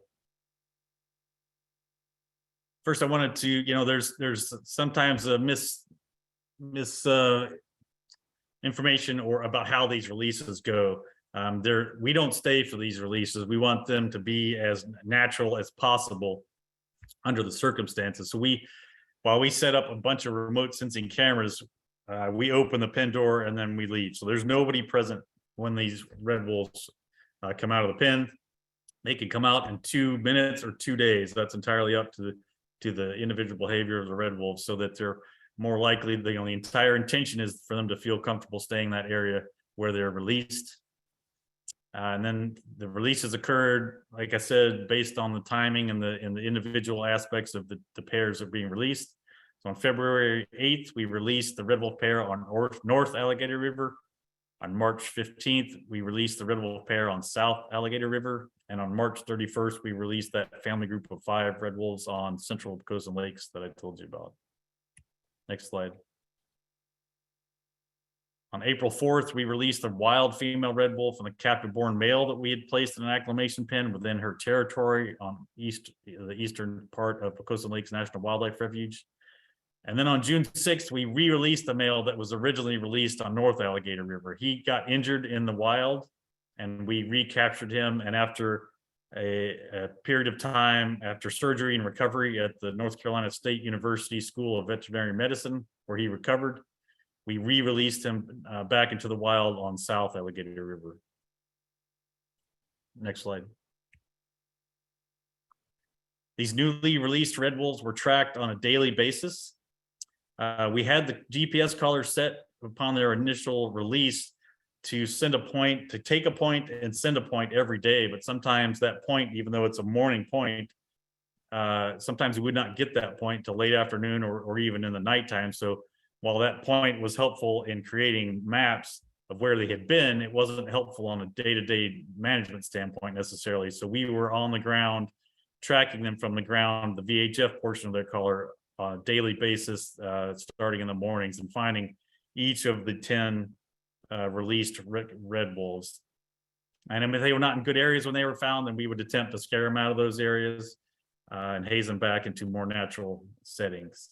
First, I wanted to, there's sometimes a information or about how these releases go. We don't stay for these releases. We want them to be as natural as possible under the circumstances. So while we set up a bunch of remote sensing cameras, we open the pen door and then we leave. So there's nobody present when these red wolves come out of the pen. They can come out in 2 minutes or 2 days. That's entirely up to the individual behavior of the red wolves, so that they're more likely, the entire intention is for them to feel comfortable staying in that area where they're released. And then the releases occurred, like I said, based on the timing and the individual aspects of the pairs that are being released. So on February 8th, we released the red wolf pair on North Alligator River. On March 15th, we released the red wolf pair on South Alligator River. And on March 31st, we released that family group of 5 red wolves on Central Pocosin Lakes that I told you about. Next slide. On April 4th, we released a wild female red wolf and a captive-born male that we had placed in an acclimation pen within her territory on the eastern part of Pocosin Lakes National Wildlife Refuge. And then on June 6th, we re-released the male that was originally released on North Alligator River. He got injured in the wild, and we recaptured him. And after a period of time, after surgery and recovery at the North Carolina State University School of Veterinary Medicine, where he recovered, we re-released him back into the wild on South Alligator River. Next slide. These newly released red wolves were tracked on a daily basis. We had the GPS collar set upon their initial release to take a point and send a point every day. But sometimes that point, even though it's a morning point, sometimes we would not get that point till late afternoon or even in the nighttime. So while that point was helpful in creating maps of where they had been, it wasn't helpful on a day-to-day management standpoint necessarily. So we were on the ground, tracking them from the ground, the VHF portion of their collar, on a daily basis, starting in the mornings, and finding each of the 10 released red wolves. And if they were not in good areas when they were found, then we would attempt to scare them out of those areas and haze them back into more natural settings.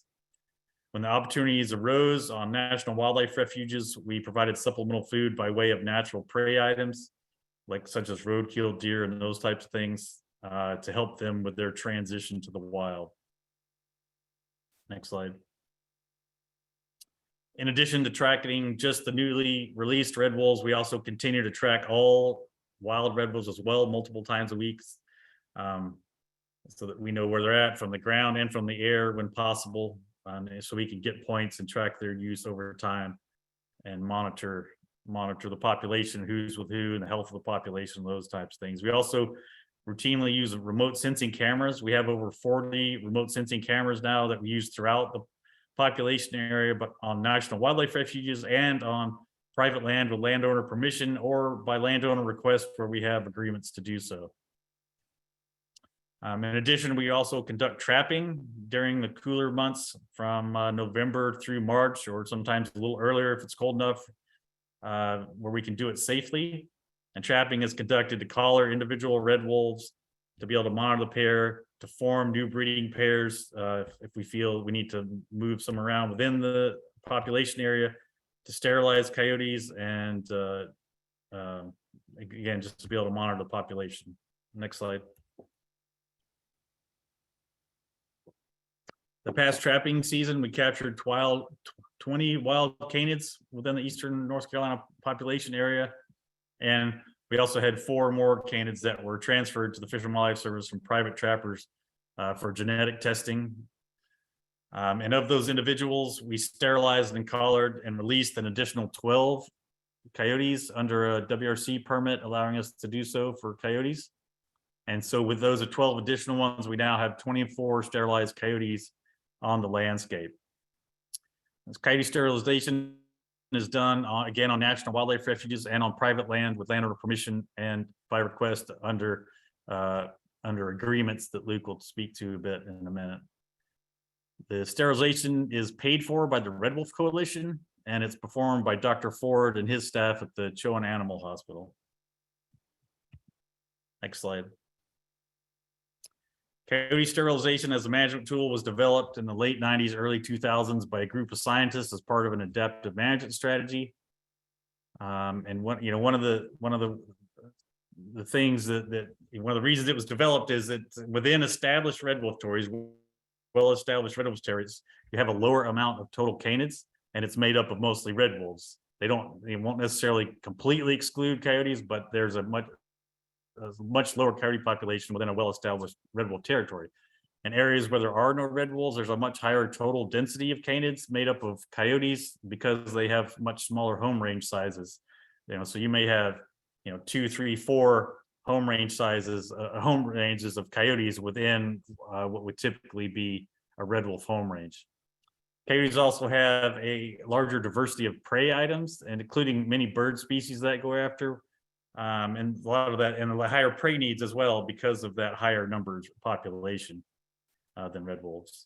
When the opportunities arose on national wildlife refuges, we provided supplemental food by way of natural prey items, such as roadkill, deer, and those types of things, to help them with their transition to the wild. Next slide. In addition to tracking just the newly released red wolves, we also continue to track all wild red wolves as well, multiple times a week, so that we know where they're at from the ground and from the air when possible, so we can get points and track their use over time and monitor the population, who's with who, and the health of the population, those types of things. We also routinely use remote sensing cameras. We have over 40 remote sensing cameras now that we use throughout the population area, but on national wildlife refuges and on private land with landowner permission or by landowner request where we have agreements to do so. In addition, we also conduct trapping during the cooler months from November through March, or sometimes a little earlier if it's cold enough, where we can do it safely. And trapping is conducted to collar individual red wolves, to be able to monitor the pair, to form new breeding pairs if we feel we need to move some around within the population area, to sterilize coyotes, and again, just to be able to monitor the population. Next slide. The past trapping season, we captured 20 wild canids within the eastern North Carolina population area. And we also had 4 more canids that were transferred to the Fish and Wildlife Service from private trappers for genetic testing. And of those individuals, we sterilized and collared and released an additional 12 coyotes under a WRC permit, allowing us to do so for coyotes. And so with those 12 additional ones, we now have 24 sterilized coyotes on the landscape. This coyote sterilization is done again on national wildlife refuges and on private land with landowner permission and by request under agreements that Luke will speak to a bit in a minute. The sterilization is paid for by the Red Wolf Coalition, and it's performed by Dr. Ford and his staff at the Chowan Animal Hospital. Next slide. Coyote sterilization as a management tool was developed in the late 90s, early 2000s by a group of scientists as part of an adaptive management strategy. And one of the things that one of the reasons it was developed is that within established red wolf territories, well-established red wolf territories, you have a lower amount of total canids, and it's made up of mostly red wolves. They won't necessarily completely exclude coyotes, but there's a much lower coyote population within a well-established red wolf territory. In areas where there are no red wolves, there's a much higher total density of canids made up of coyotes because they have much smaller home range sizes. So you may have 2, 3, 4 home ranges of coyotes within what would typically be a red wolf home range. Coyotes also have a larger diversity of prey items, and including many bird species that go after. And a lot of that, and the higher prey needs as well because of that higher numbers population than red wolves.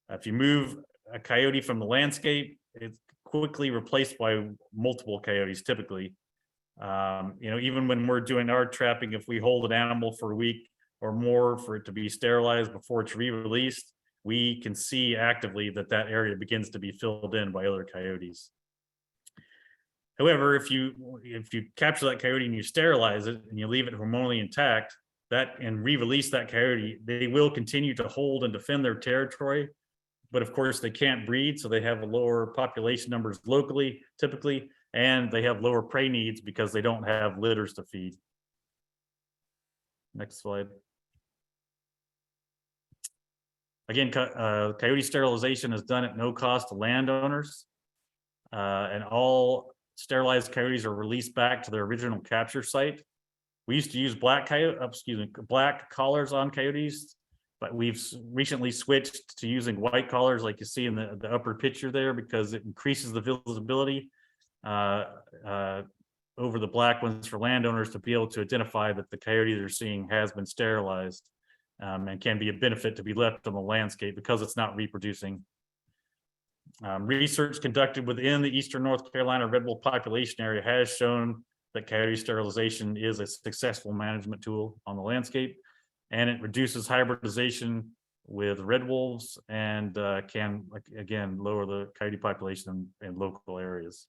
If you move a coyote from the landscape, it's quickly replaced by multiple coyotes typically. Even when we're doing our trapping, if we hold an animal for a week or more for it to be sterilized before it's re-released, we can see actively that area begins to be filled in by other coyotes. However, if you capture that coyote and you sterilize it and you leave it hormonally intact, and re-release that coyote, they will continue to hold and defend their territory. But of course, they can't breed, so they have lower population numbers locally, typically, and they have lower prey needs because they don't have litters to feed. Next slide. Again, coyote sterilization is done at no cost to landowners, and all sterilized coyotes are released back to their original capture site. We used to use black collars on coyotes, but we've recently switched to using white collars like you see in the upper picture there because it increases the visibility over the black ones for landowners to be able to identify that the coyote they're seeing has been sterilized, and can be a benefit to be left on the landscape because it's not reproducing. Research conducted within the Eastern North Carolina red wolf population area has shown that coyote sterilization is a successful management tool on the landscape, and it reduces hybridization with red wolves and can, again, lower the coyote population in local areas.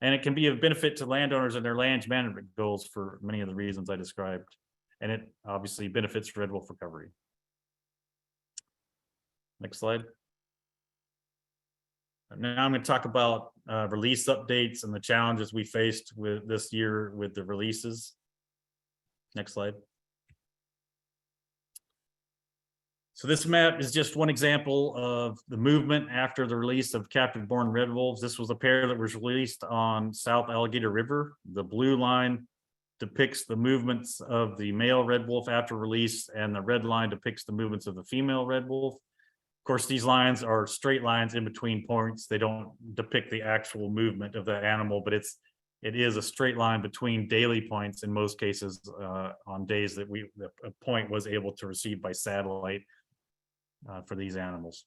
And it can be of benefit to landowners and their land management goals for many of the reasons I described. And it obviously benefits red wolf recovery. Next slide. Now I'm going to talk about release updates and the challenges we faced with this year with the releases. Next slide. So this map is just one example of the movement after the release of captive-born red wolves. This was a pair that was released on South Alligator River. The blue line depicts the movements of the male red wolf after release, and the red line depicts the movements of the female red wolf. Of course, these lines are straight lines in between points. They don't depict the actual movement of that animal, but it is a straight line between daily points in most cases on days that a point was able to receive by satellite for these animals.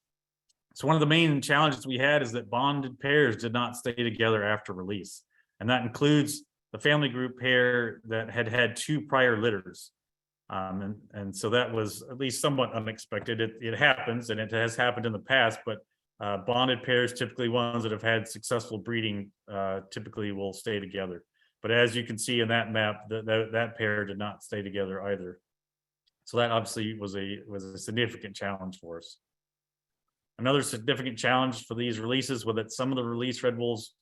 So one of the main challenges we had is that bonded pairs did not stay together after release. And that includes the family group pair that had 2 prior litters. And so that was at least somewhat unexpected. It happens, and it has happened in the past, but bonded pairs, typically ones that have had successful breeding, typically will stay together. But as you can see in that map, that pair did not stay together either. So that obviously was a significant challenge for us. Another significant challenge for these releases was that some of the released red wolves,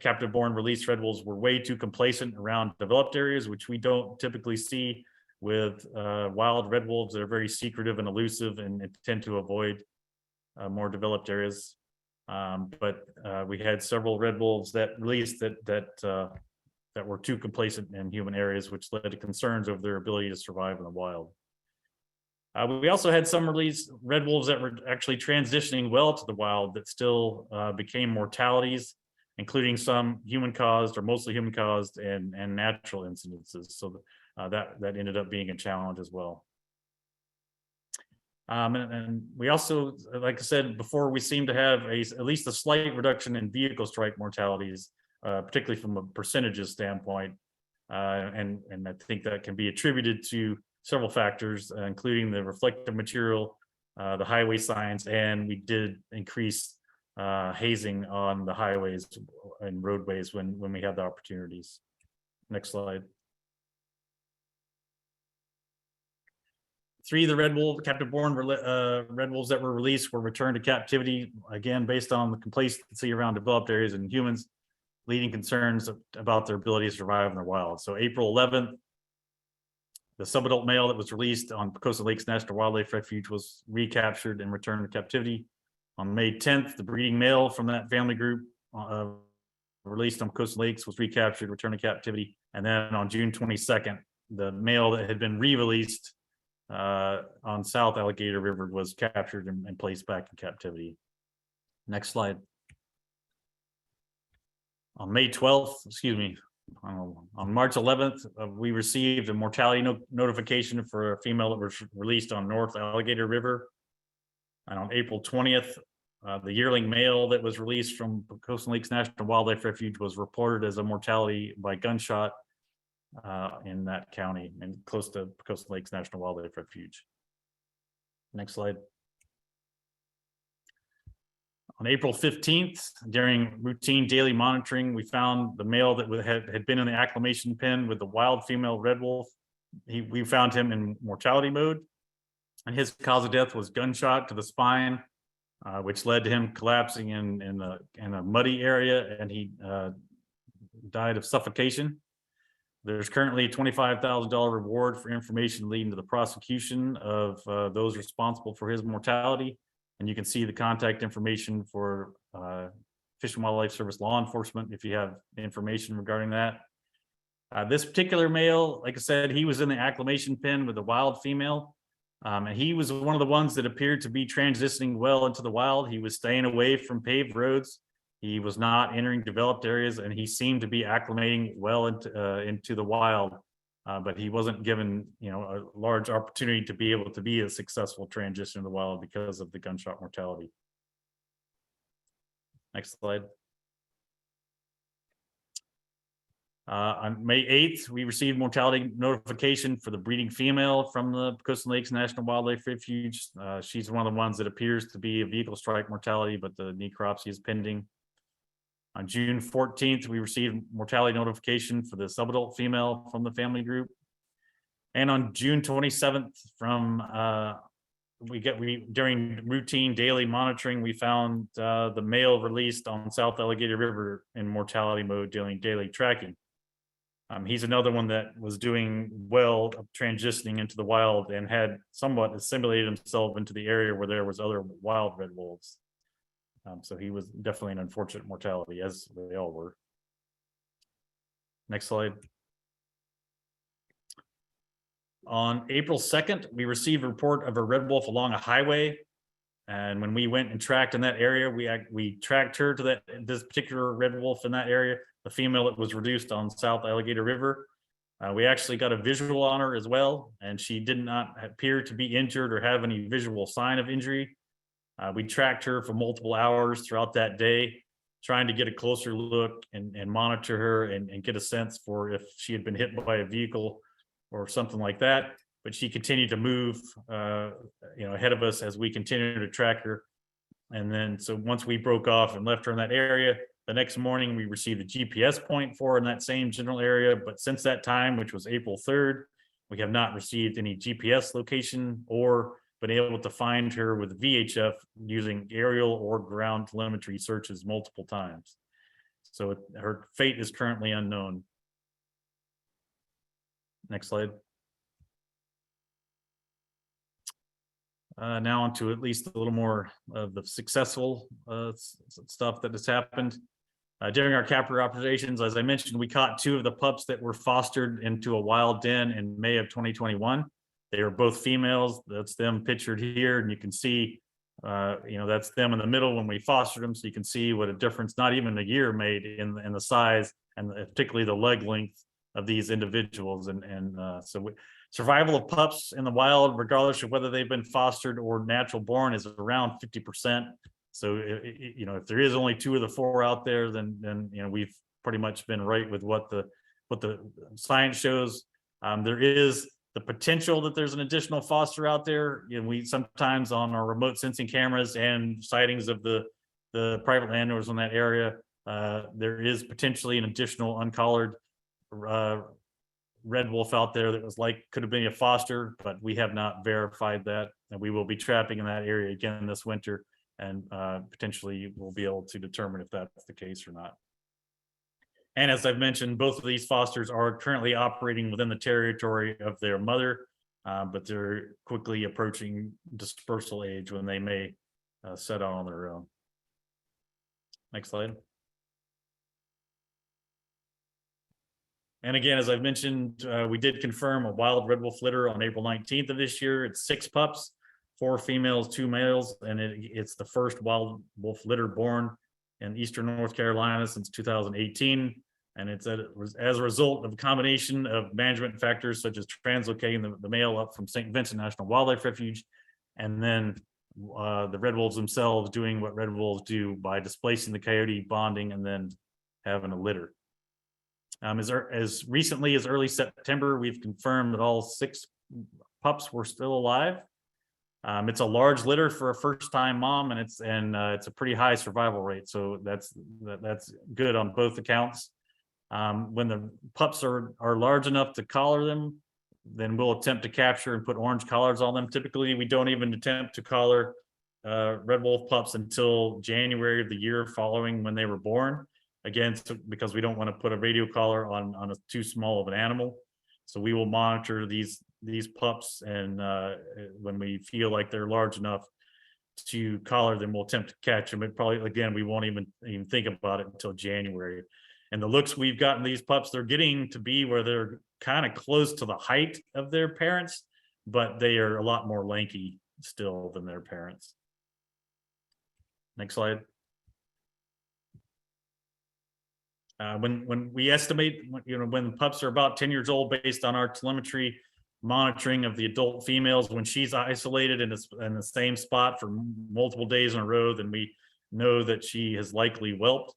captive-born released red wolves, were way too complacent around developed areas, which we don't typically see with wild red wolves that are very secretive and elusive and tend to avoid more developed areas. But we had several red wolves that released that that were too complacent in human areas, which led to concerns over their ability to survive in the wild. We also had some released red wolves that were actually transitioning well to the wild that still became mortalities, including some human caused or mostly human caused and natural incidences. So that ended up being a challenge as well. And we also, like I said before, we seem to have at least a slight reduction in vehicle strike mortalities, particularly from a percentages standpoint. And I think that can be attributed to several factors, including the reflective material, the highway signs, and we did increase hazing on the highways and roadways when we had the opportunities. Next slide. 3 of the captive-born red wolves that were released were returned to captivity, again, based on the complacency around developed areas and humans, leading concerns about their ability to survive in the wild. So April 11th, the subadult male that was released on Pocosa Lakes National Wildlife Refuge was recaptured and returned to captivity. On May 10th, the breeding male from that family group released on Pocosa Lakes was recaptured, returned to captivity. And then on June 22nd, the male that had been re-released on South Alligator River was captured and placed back in captivity. Next slide. On May 12th, on March 11th, we received a mortality notification for a female that was released on North Alligator River. And on April 20th, the yearling male that was released from Pocosa Lakes National Wildlife Refuge was reported as a mortality by gunshot in that county and close to Pocosa Lakes National Wildlife Refuge. Next slide. On April 15th, during routine daily monitoring, we found the male that had been in the acclimation pen with the wild female red wolf. We found him in mortality mode, and his cause of death was gunshot to the spine, which led to him collapsing in a muddy area, and he died of suffocation. There's currently a $25,000 reward for information leading to the prosecution of those responsible for his mortality. And you can see the contact information for Fish and Wildlife Service law enforcement if you have information regarding that. This particular male, like I said, he was in the acclimation pen with a wild female. And he was one of the ones that appeared to be transitioning well into the wild. He was staying away from paved roads. He was not entering developed areas, and he seemed to be acclimating well into the wild. But he wasn't given, a large opportunity to be able to be a successful transition in the wild because of the gunshot mortality. Next slide. On May 8th, we received mortality notification for the breeding female from the Pocosa Lakes National Wildlife Refuge. She's one of the ones that appears to be a vehicle strike mortality, but the necropsy is pending. On June 14th, we received mortality notification for the subadult female from the family group. And on June 27th, during routine daily monitoring, we found the male released on South Alligator River in mortality mode doing daily tracking. He's another one that was doing well, transitioning into the wild, and had somewhat assimilated himself into the area where there was other wild red wolves. So he was definitely an unfortunate mortality, as they all were. Next slide. On April 2nd, we received a report of a red wolf along a highway. And when we went and tracked in that area, we tracked her to this particular red wolf in that area, the female that was reduced on South Alligator River. We actually got a visual on her as well, and she did not appear to be injured or have any visual sign of injury. We tracked her for multiple hours throughout that day, trying to get a closer look and monitor her and get a sense for if she had been hit by a vehicle or something like that. But she continued to move, ahead of us as we continued to track her. And then, so once we broke off and left her in that area, the next morning we received a GPS point for her in that same general area. But since that time, which was April 3rd, we have not received any GPS location or been able to find her with VHF using aerial or ground telemetry searches multiple times. So her fate is currently unknown. Next slide. Now onto at least a little more of the successful stuff that has happened. During our capture operations, as I mentioned, we caught 2 of the pups that were fostered into a wild den in May of 2021. They were both females. That's them pictured here, and you can see, that's them in the middle when we fostered them. So you can see what a difference, not even a year, made in the size and particularly the leg length of these individuals. Survival of pups in the wild, regardless of whether they've been fostered or natural born, is around 50%. So, if there is only 2 of the 4 out there, then we've pretty much been right with what the science shows. There is the potential that there's an additional foster out there. We sometimes on our remote sensing cameras and sightings of the private landowners in that area, there is potentially an additional uncollared red wolf out there that could have been a foster, but we have not verified that, and we will be trapping in that area again this winter. And potentially we'll be able to determine if that's the case or not. And as I've mentioned, both of these fosters are currently operating within the territory of their mother, but they're quickly approaching dispersal age when they may set out on their own. Next slide. And again, as I've mentioned, we did confirm a wild red wolf litter on April 19th of this year. It's 6 pups. 4 females, 2 males, and it's the first wild wolf litter born in eastern North Carolina since 2018. And it's as a result of a combination of management factors such as translocating the male up from St. Vincent National Wildlife Refuge, and then the red wolves themselves doing what red wolves do by displacing the coyote, bonding, and then having a litter. As recently as early September, we've confirmed that all 6 pups were still alive. It's a large litter for a first-time mom, and it's a pretty high survival rate. So that's good on both accounts. When the pups are large enough to collar them, then we'll attempt to capture and put orange collars on them. Typically, we don't even attempt to collar red wolf pups until January of the year following when they were born. Again, because we don't want to put a radio collar on a too small of an animal. So we will monitor these pups, and when we feel like they're large enough to collar them, we'll attempt to catch them. But probably, again, we won't even think about it until January. And the looks we've gotten these pups, they're getting to be where they're kind of close to the height of their parents, but they are a lot more lanky still than their parents. Next slide. When we estimate, when pups are about 10 years old, based on our telemetry monitoring of the adult females, when she's isolated in the same spot for multiple days in a row, then we know that she has likely whelped.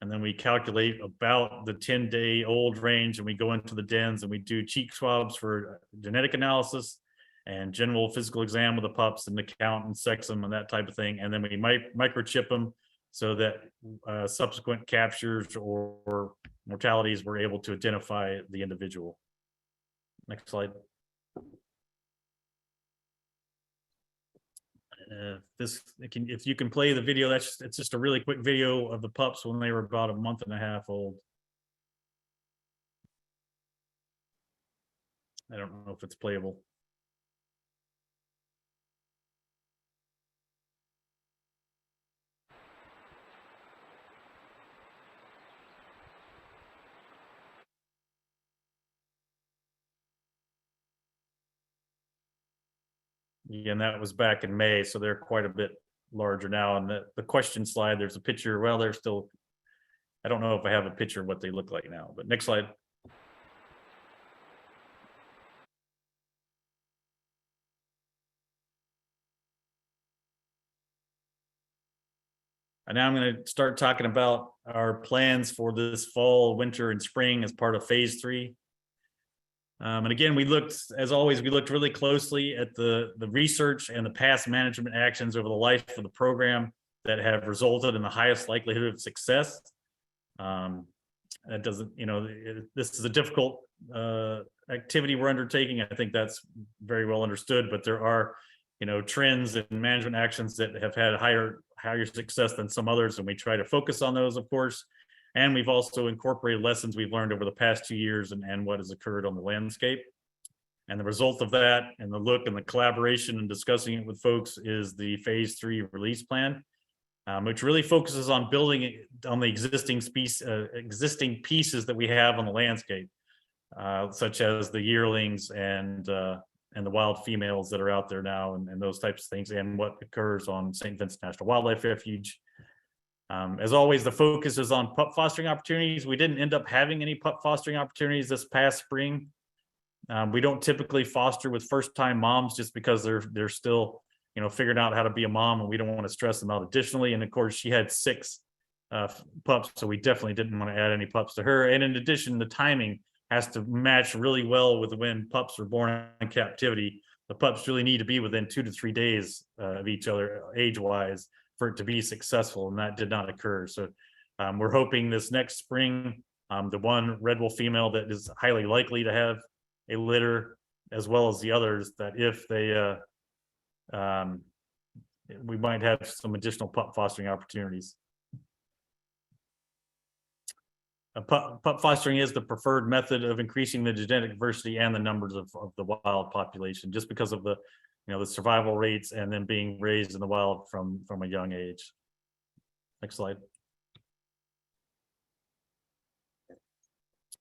And then we calculate about the 10-day-old range, and we go into the dens and we do cheek swabs for genetic analysis and general physical exam of the pups and the count and sex them and that type of thing. And then we microchip them so that subsequent captures or mortalities were able to identify the individual. Next slide. If you can play the video, it's just a really quick video of the pups when they were about a month and a half old. I don't know if it's playable. Yeah, and that was back in May, so they're quite a bit larger now. And the question slide, there's a picture. Well, they're still, I don't know if I have a picture of what they look like now, but next slide. And now I'm going to start talking about our plans for this fall, winter, and spring as part of phase 3. And again, as always, we looked really closely at the research and the past management actions over the life of the program that have resulted in the highest likelihood of success. That doesn't, this is a difficult activity we're undertaking. I think that's very well understood, but there are, trends and management actions that have had higher success than some others, and we try to focus on those, of course. And we've also incorporated lessons we've learned over the past 2 years and what has occurred on the landscape. And the result of that and the look and the collaboration and discussing it with folks is the phase 3 release plan. which really focuses on building on the existing pieces that we have on the landscape, such as the yearlings and the wild females that are out there now, and those types of things, and what occurs on St. Vincent National Wildlife Refuge. As always, the focus is on pup fostering opportunities. We didn't end up having any pup fostering opportunities this past spring. We don't typically foster with first-time moms just because they're still, figuring out how to be a mom, and we don't want to stress them out additionally. And of course, she had 6 pups, so we definitely didn't want to add any pups to her. And in addition, the timing has to match really well with when pups are born in captivity. The pups really need to be within 2 to 3 days of each other age-wise for it to be successful, and that did not occur. So we're hoping this next spring, the one red wolf female that is highly likely to have a litter, as well as the others, that if they we might have some additional pup fostering opportunities. Pup fostering is the preferred method of increasing the genetic diversity and the numbers of the wild population, just because of the the survival rates and then being raised in the wild from a young age. Next slide.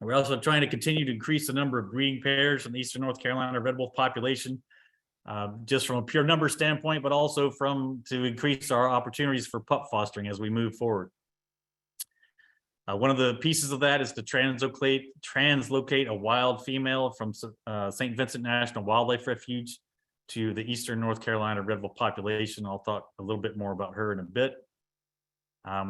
We're also trying to continue to increase the number of breeding pairs in the Eastern North Carolina red wolf population, just from a pure number standpoint, but also to increase our opportunities for pup fostering as we move forward. One of the pieces of that is to translocate a wild female from St. Vincent National Wildlife Refuge to the Eastern North Carolina red wolf population. I'll talk a little bit more about her in a bit.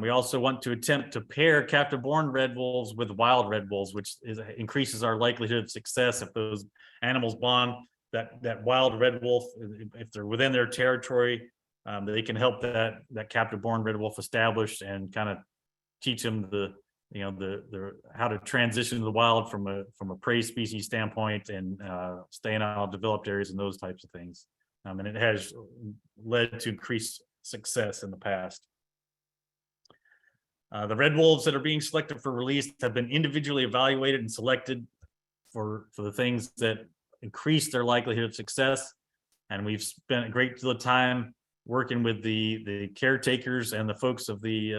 We also want to attempt to pair captive-born red wolves with wild red wolves, which increases our likelihood of success if those animals bond. That wild red wolf, if they're within their territory, they can help that captive-born red wolf establish and kind of teach them how to transition to the wild from a prey species standpoint, and staying out of developed areas and those types of things. And it has led to increased success in the past. The red wolves that are being selected for release have been individually evaluated and selected for the things that increase their likelihood of success. And we've spent a great deal of time working with the caretakers and the folks of the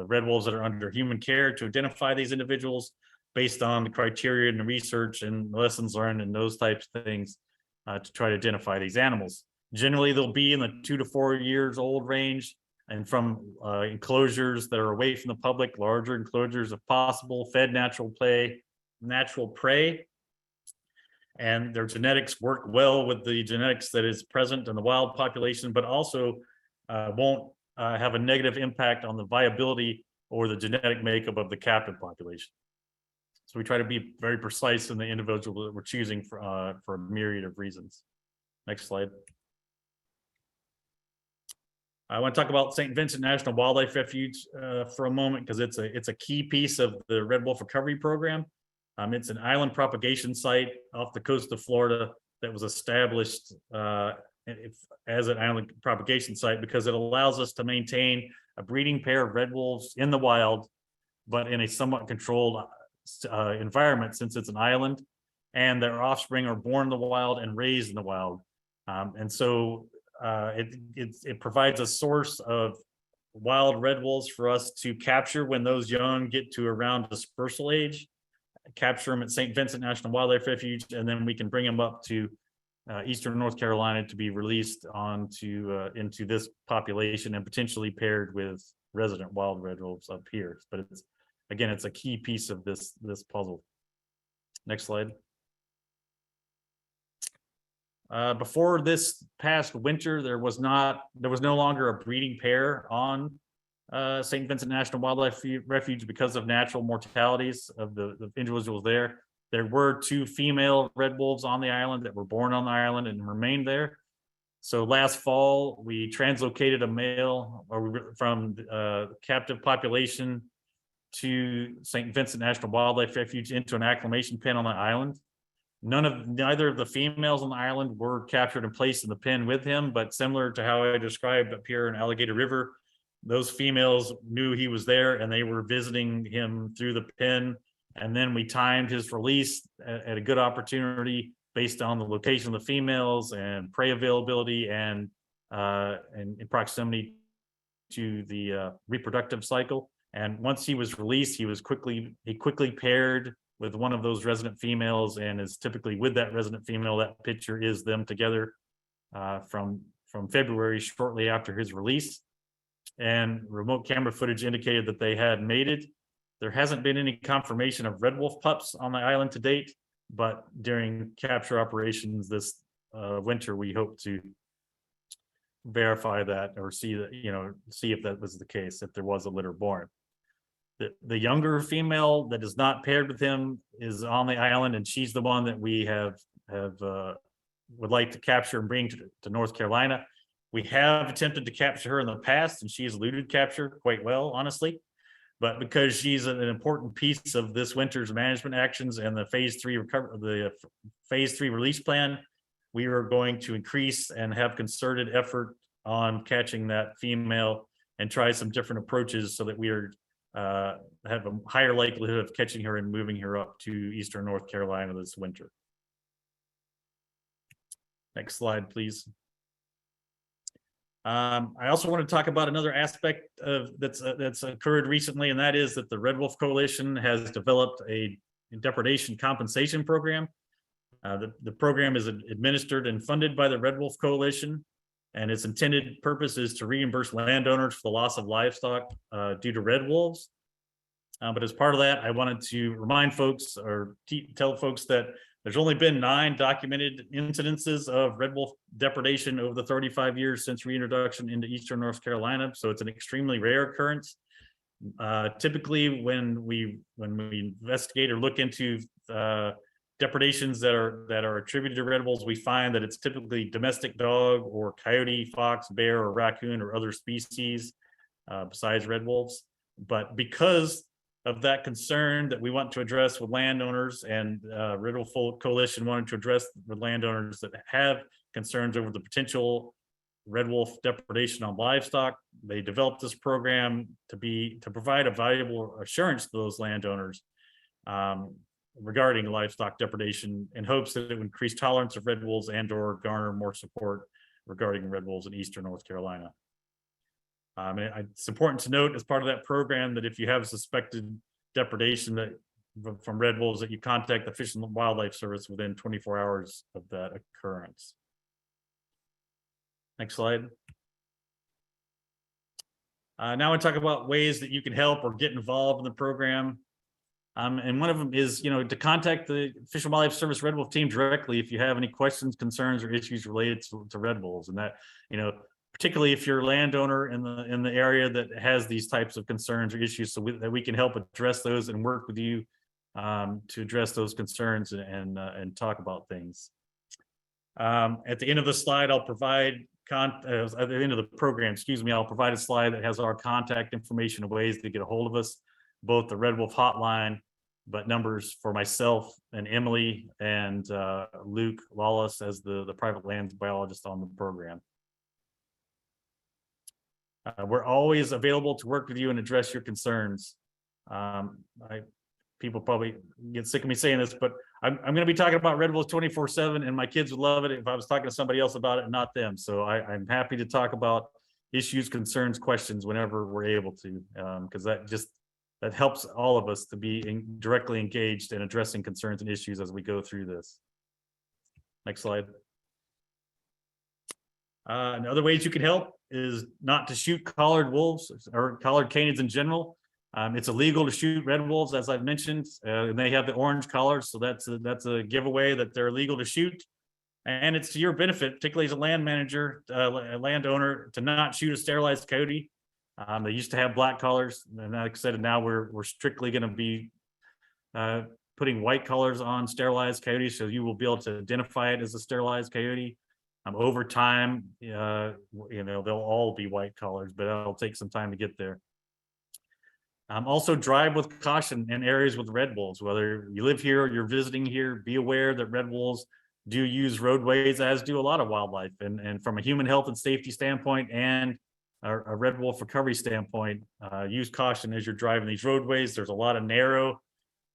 red wolves that are under human care to identify these individuals based on the criteria and the research and lessons learned and those types of things, to try to identify these animals. Generally, they'll be in the 2 to 4 years old range, and from enclosures that are away from the public, larger enclosures if possible, fed natural prey. And their genetics work well with the genetics that is present in the wild population, but also won't have a negative impact on the viability or the genetic makeup of the captive population. So we try to be very precise in the individual that we're choosing for a myriad of reasons. Next slide. I want to talk about St. Vincent National Wildlife Refuge for a moment, because it's a key piece of the red wolf recovery program. It's an island propagation site off the coast of Florida that was established as an island propagation site because it allows us to maintain a breeding pair of red wolves in the wild, but in a somewhat controlled environment, since it's an island and their offspring are born in the wild and raised in the wild. And so it provides a source of wild red wolves for us to capture when those young get to around dispersal age, capture them at St. Vincent National Wildlife Refuge, and then we can bring them up to Eastern North Carolina to be released into this population and potentially paired with resident wild red wolves up here. But it's a key piece of this puzzle. Next slide. Before this past winter, there was no longer a breeding pair on St. Vincent National Wildlife Refuge because of natural mortalities of the individuals there. There were 2 female red wolves on the island that were born on the island and remained there. So last fall, we translocated a male from captive population to St. Vincent National Wildlife Refuge into an acclimation pen on the island. Neither of the females on the island were captured and placed in the pen with him, but similar to how I described up here in Alligator River, those females knew he was there and they were visiting him through the pen. And then we timed his release at a good opportunity based on the location of the females and prey availability and in proximity into the reproductive cycle. And once he was released, he quickly paired with one of those resident females, and is typically with that resident female. That picture is them together from February, shortly after his release. And remote camera footage indicated that they had mated. There hasn't been any confirmation of red wolf pups on the island to date, but during capture operations this winter, we hope to verify that, or see if that was the case, if there was a litter born. The younger female that is not paired with him is on the island, and she's the one that we would like to capture and bring to North Carolina. We have attempted to capture her in the past, and she has eluded capture quite well, honestly. But because she's an important piece of this winter's management actions and the phase 3 release plan, we are going to increase and have concerted effort on catching that female and try some different approaches so that we have a higher likelihood of catching her and moving her up to Eastern North Carolina this winter. Next slide, please. I also want to talk about another aspect of that's occurred recently, and that is that the Red Wolf Coalition has developed a depredation compensation program. The program is administered and funded by the Red Wolf Coalition, and its intended purpose is to reimburse landowners for the loss of livestock due to red wolves. But as part of that, I wanted to remind folks, or tell folks, that there's only been 9 documented incidences of red wolf depredation over the 35 years since reintroduction into Eastern North Carolina. So it's an extremely rare occurrence. Typically, when we investigate or look into depredations that are attributed to red wolves, we find that it's typically domestic dog or coyote, fox, bear, or raccoon, or other species besides red wolves. But because of that concern that we want to address with landowners, and Red Wolf Coalition wanted to address with landowners that have concerns over the potential red wolf depredation on livestock, they developed this program to provide a valuable assurance to those landowners regarding livestock depredation, in hopes that it would increase tolerance of red wolves and/or garner more support regarding red wolves in Eastern North Carolina. It's important to note, as part of that program, that if you have a suspected depredation from red wolves, that you contact the Fish and Wildlife Service within 24 hours of that occurrence. Next slide. Now I talk about ways that you can help or get involved in the program. And one of them is, to contact the Fish and Wildlife Service Red Wolf team directly if you have any questions, concerns, or issues related to red wolves. And that, particularly if you're a landowner in the area that has these types of concerns or issues, so that we can help address those and work with you to address those concerns and talk about things. At the end of the slide, I'll provide at the end of the program, I'll provide a slide that has our contact information and ways to get a hold of us, both the Red Wolf hotline, but numbers for myself and Emily and Luke Lawless as the private lands biologist on the program. We're always available to work with you and address your concerns. People probably get sick of me saying this, but I'm going to be talking about red wolves 24/7, and my kids would love it if I was talking to somebody else about it and not them. So I'm happy to talk about issues, concerns, questions whenever we're able to, because that helps all of us to be directly engaged in addressing concerns and issues as we go through this. Next slide. And other ways you can help is not to shoot collared wolves or collared canids in general. It's illegal to shoot red wolves, as I've mentioned, and they have the orange collars, so that's a giveaway that they're illegal to shoot. And it's to your benefit, particularly as a land manager, a landowner, to not shoot a sterilized coyote. They used to have black collars, and like I said, now we're strictly going to be putting white collars on sterilized coyotes, so you will be able to identify it as a sterilized coyote. Over time, they'll all be white collars, but it'll take some time to get there. Also, drive with caution in areas with red wolves. Whether you live here or you're visiting here, be aware that red wolves do use roadways, as do a lot of wildlife. And from a human health and safety standpoint and a red wolf recovery standpoint, use caution as you're driving these roadways. There's a lot of narrow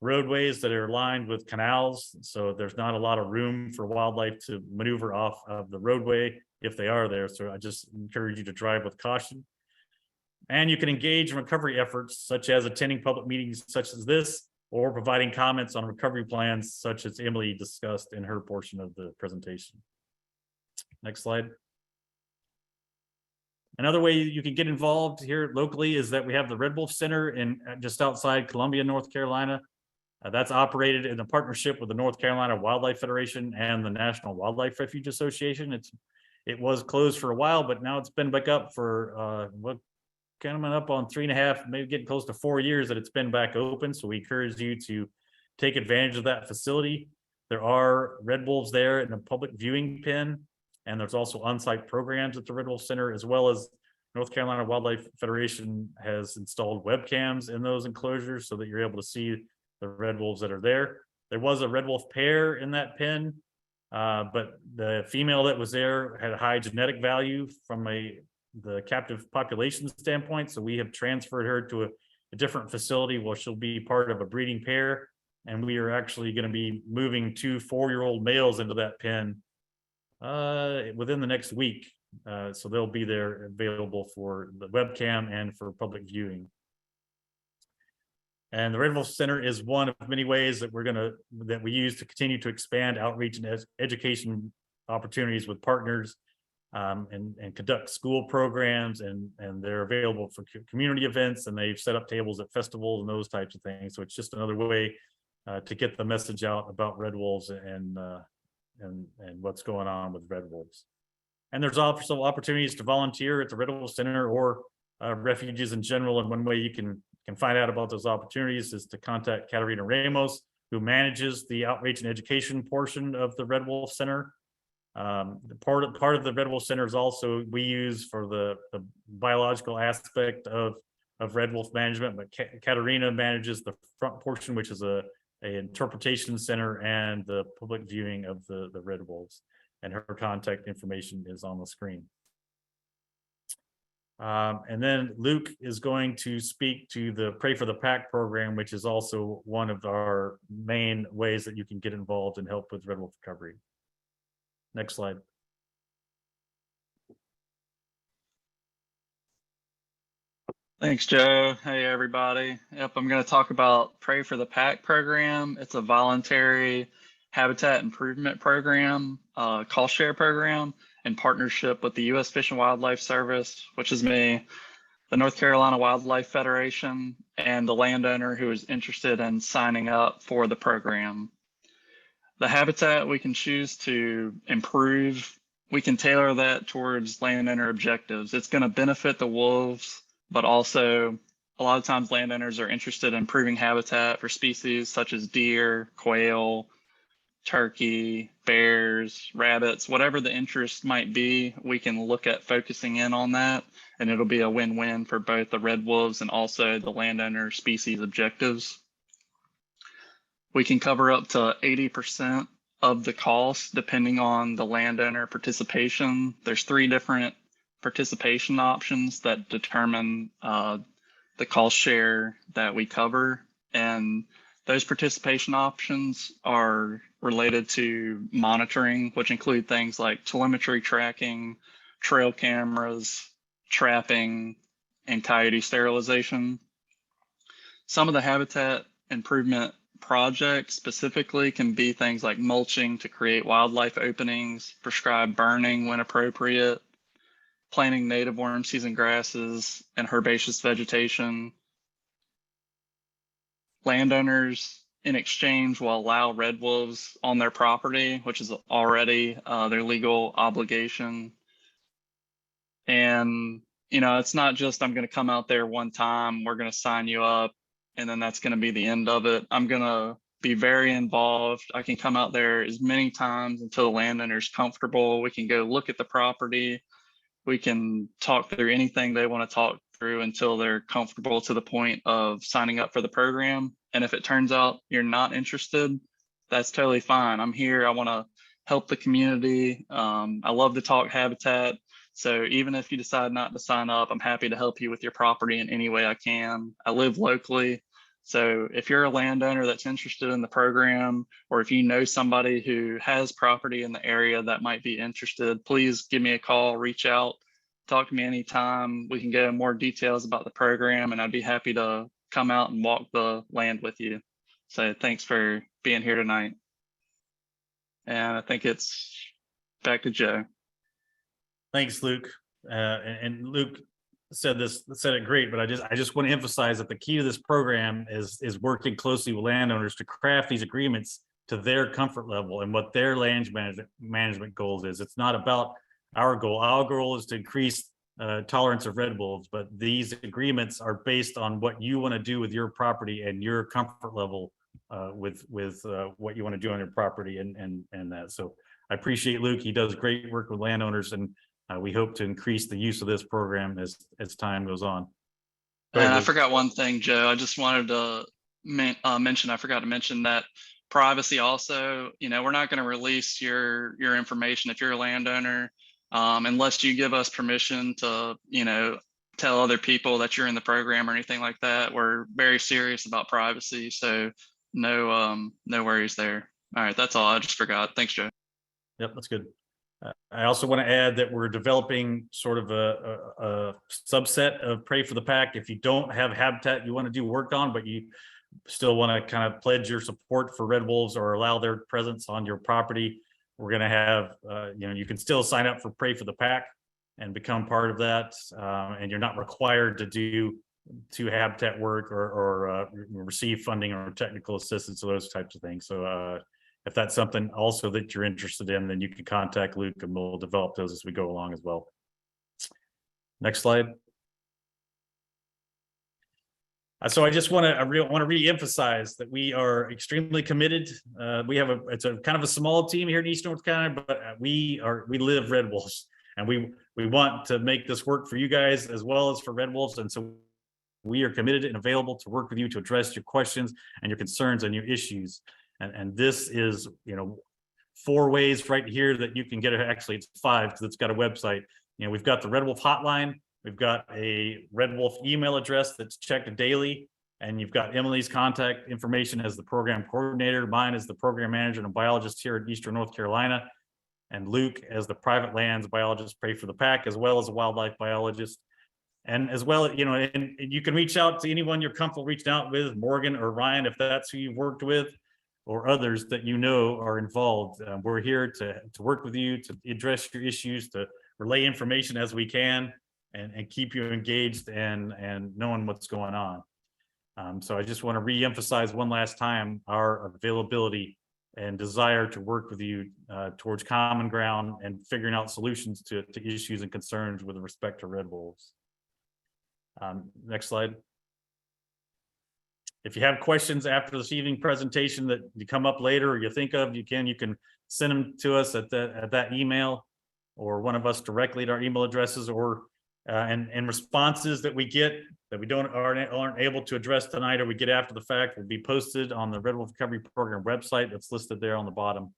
roadways that are lined with canals, so there's not a lot of room for wildlife to maneuver off of the roadway if they are there. So I just encourage you to drive with caution. And you can engage in recovery efforts such as attending public meetings such as this, or providing comments on recovery plans such as Emily discussed in her portion of the presentation. Next slide. Another way you can get involved here locally is that we have the Red Wolf Center in just outside Columbia, North Carolina. That's operated in a partnership with the North Carolina Wildlife Federation and the National Wildlife Refuge Association. It was closed for a while, but now it's been back up for coming up on 3.5, maybe getting close to 4 years that it's been back open. So we encourage you to take advantage of that facility. There are red wolves there in a public viewing pen, and there's also on-site programs at the Red Wolf Center, as well as North Carolina Wildlife Federation has installed webcams in those enclosures so that you're able to see the red wolves that are there. There was a red wolf pair in that pen, but the female that was there had a high genetic value from the captive population standpoint. So we have transferred her to a different facility where she'll be part of a breeding pair. And we are actually going to be moving 2 4-year-old males into that pen within the next week. So they'll be there available for the webcam and for public viewing. And the Red Wolf Center is one of many ways that we use to continue to expand outreach and education opportunities with partners, and conduct school programs, and they're available for community events, and they've set up tables at festivals and those types of things. So it's just another way to get the message out about red wolves and what's going on with red wolves. And there's also opportunities to volunteer at the Red Wolf Center or refuges in general. And one way you can find out about those opportunities is to contact Katarina Ramos, who manages the outreach and education portion of the Red Wolf Center. Part of the Red Wolf Center is also we use for the biological aspect of Red Wolf management, but Katarina manages the front portion, which is a interpretation center and the public viewing of the red wolves, and her contact information is on the screen. And then Luke is going to speak to the Pray for the Pack program, which is also one of our main ways that you can get involved and help with red wolf recovery. Next slide. Thanks, Joe. Hey, everybody. Yep, I'm going to talk about Pray for the Pack program. It's a voluntary habitat improvement program, cost share program, in partnership with the U.S. Fish and Wildlife Service, which is me, the North Carolina Wildlife Federation, and the landowner who is interested in signing up for the program. The habitat we can choose to improve, we can tailor that towards landowner objectives. It's going to benefit the wolves, but also a lot of times landowners are interested in improving habitat for species such as deer, quail, turkey, bears, rabbits, whatever the interest might be. We can look at focusing in on that, and it'll be a win-win for both the red wolves and also the landowner species objectives. We can cover up to 80% of the cost depending on the landowner participation. There's 3 different participation options that determine the cost share that we cover. And those participation options are related to monitoring, which include things like telemetry tracking, trail cameras, trapping, and coyote sterilization. Some of the habitat improvement projects specifically can be things like mulching to create wildlife openings, prescribed burning when appropriate, planting native worm season grasses and herbaceous vegetation. Landowners in exchange will allow red wolves on their property, which is already their legal obligation. And, you know, it's not just I'm going to come out there one time, we're going to sign you up, and then that's going to be the end of it. I'm going to be very involved. I can come out there as many times until the landowner's comfortable. We can go look at the property. We can talk through anything they want to talk through until they're comfortable to the point of signing up for the program. And if it turns out you're not interested, that's totally fine. I'm here. I want to help the community. I love to talk habitat. So even if you decide not to sign up, I'm happy to help you with your property in any way I can. I live locally. So if you're a landowner that's interested in the program, or if you know somebody who has property in the area that might be interested, please give me a call, reach out. talk to me anytime. We can go in more details about the program, and I'd be happy to come out and walk the land with you. So thanks for being here tonight. And I think it's back to Joe. Thanks, Luke. And Luke said it great, but I just want to emphasize that the key to this program is working closely with landowners to craft these agreements to their comfort level and what their land management goals is. It's not about our goal. Our goal is to increase tolerance of red wolves, but these agreements are based on what you want to do with your property and your comfort level with what you want to do on your property and that. So I appreciate Luke. He does great work with landowners, and we hope to increase the use of this program as time goes on. And I forgot one thing, Joe. I just wanted to mention, I forgot to mention that privacy also, we're not going to release your information if you're a landowner unless you give us permission to, tell other people that you're in the program or anything like that. We're very serious about privacy. So no worries there. All right. That's all. I just forgot. Thanks, Joe. Yep, that's good. I also want to add that we're developing sort of a subset of Pray for the Pack. If you don't have habitat you want to do work on, but you still want to kind of pledge your support for red wolves or allow their presence on your property, we're going to have, you can still sign up for Pray for the Pack and become part of that. And you're not required to do habitat work or receive funding or technical assistance or those types of things. So if that's something also that you're interested in, then you can contact Luke and we'll develop those as we go along as well. Next slide. So I just want to re-emphasize that we are extremely committed. It's a kind of a small team here in East North Carolina, but we live red wolves, and we want to make this work for you guys as well as for red wolves. And so we are committed and available to work with you to address your questions and your concerns and your issues. And this is, 4 ways right here that you can get it. Actually, it's 5 because it's got a website. We've got the Red Wolf hotline. We've got a Red Wolf email address that's checked daily. And you've got Emily's contact information as the program coordinator. Mine is the program manager and biologist here in Eastern North Carolina. And Luke as the private lands biologist, Pray for the Pack, as well as a wildlife biologist. And as well, and you can reach out to anyone you're comfortable reaching out with, Morgan or Ryan, if that's who you've worked with, or others that are involved. We're here to work with you, to address your issues, to relay information as we can, and keep you engaged and knowing what's going on. So I just want to re-emphasize one last time our availability and desire to work with you towards common ground and figuring out solutions to issues and concerns with respect to red wolves. Next slide. If you have questions after this evening presentation that you come up later or you think of, you can send them to us at that email, or one of us directly at our email addresses, or and responses that we get that we aren't able to address tonight or we get after the fact will be posted on the Red Wolf Recovery Program website that's listed there on the bottom.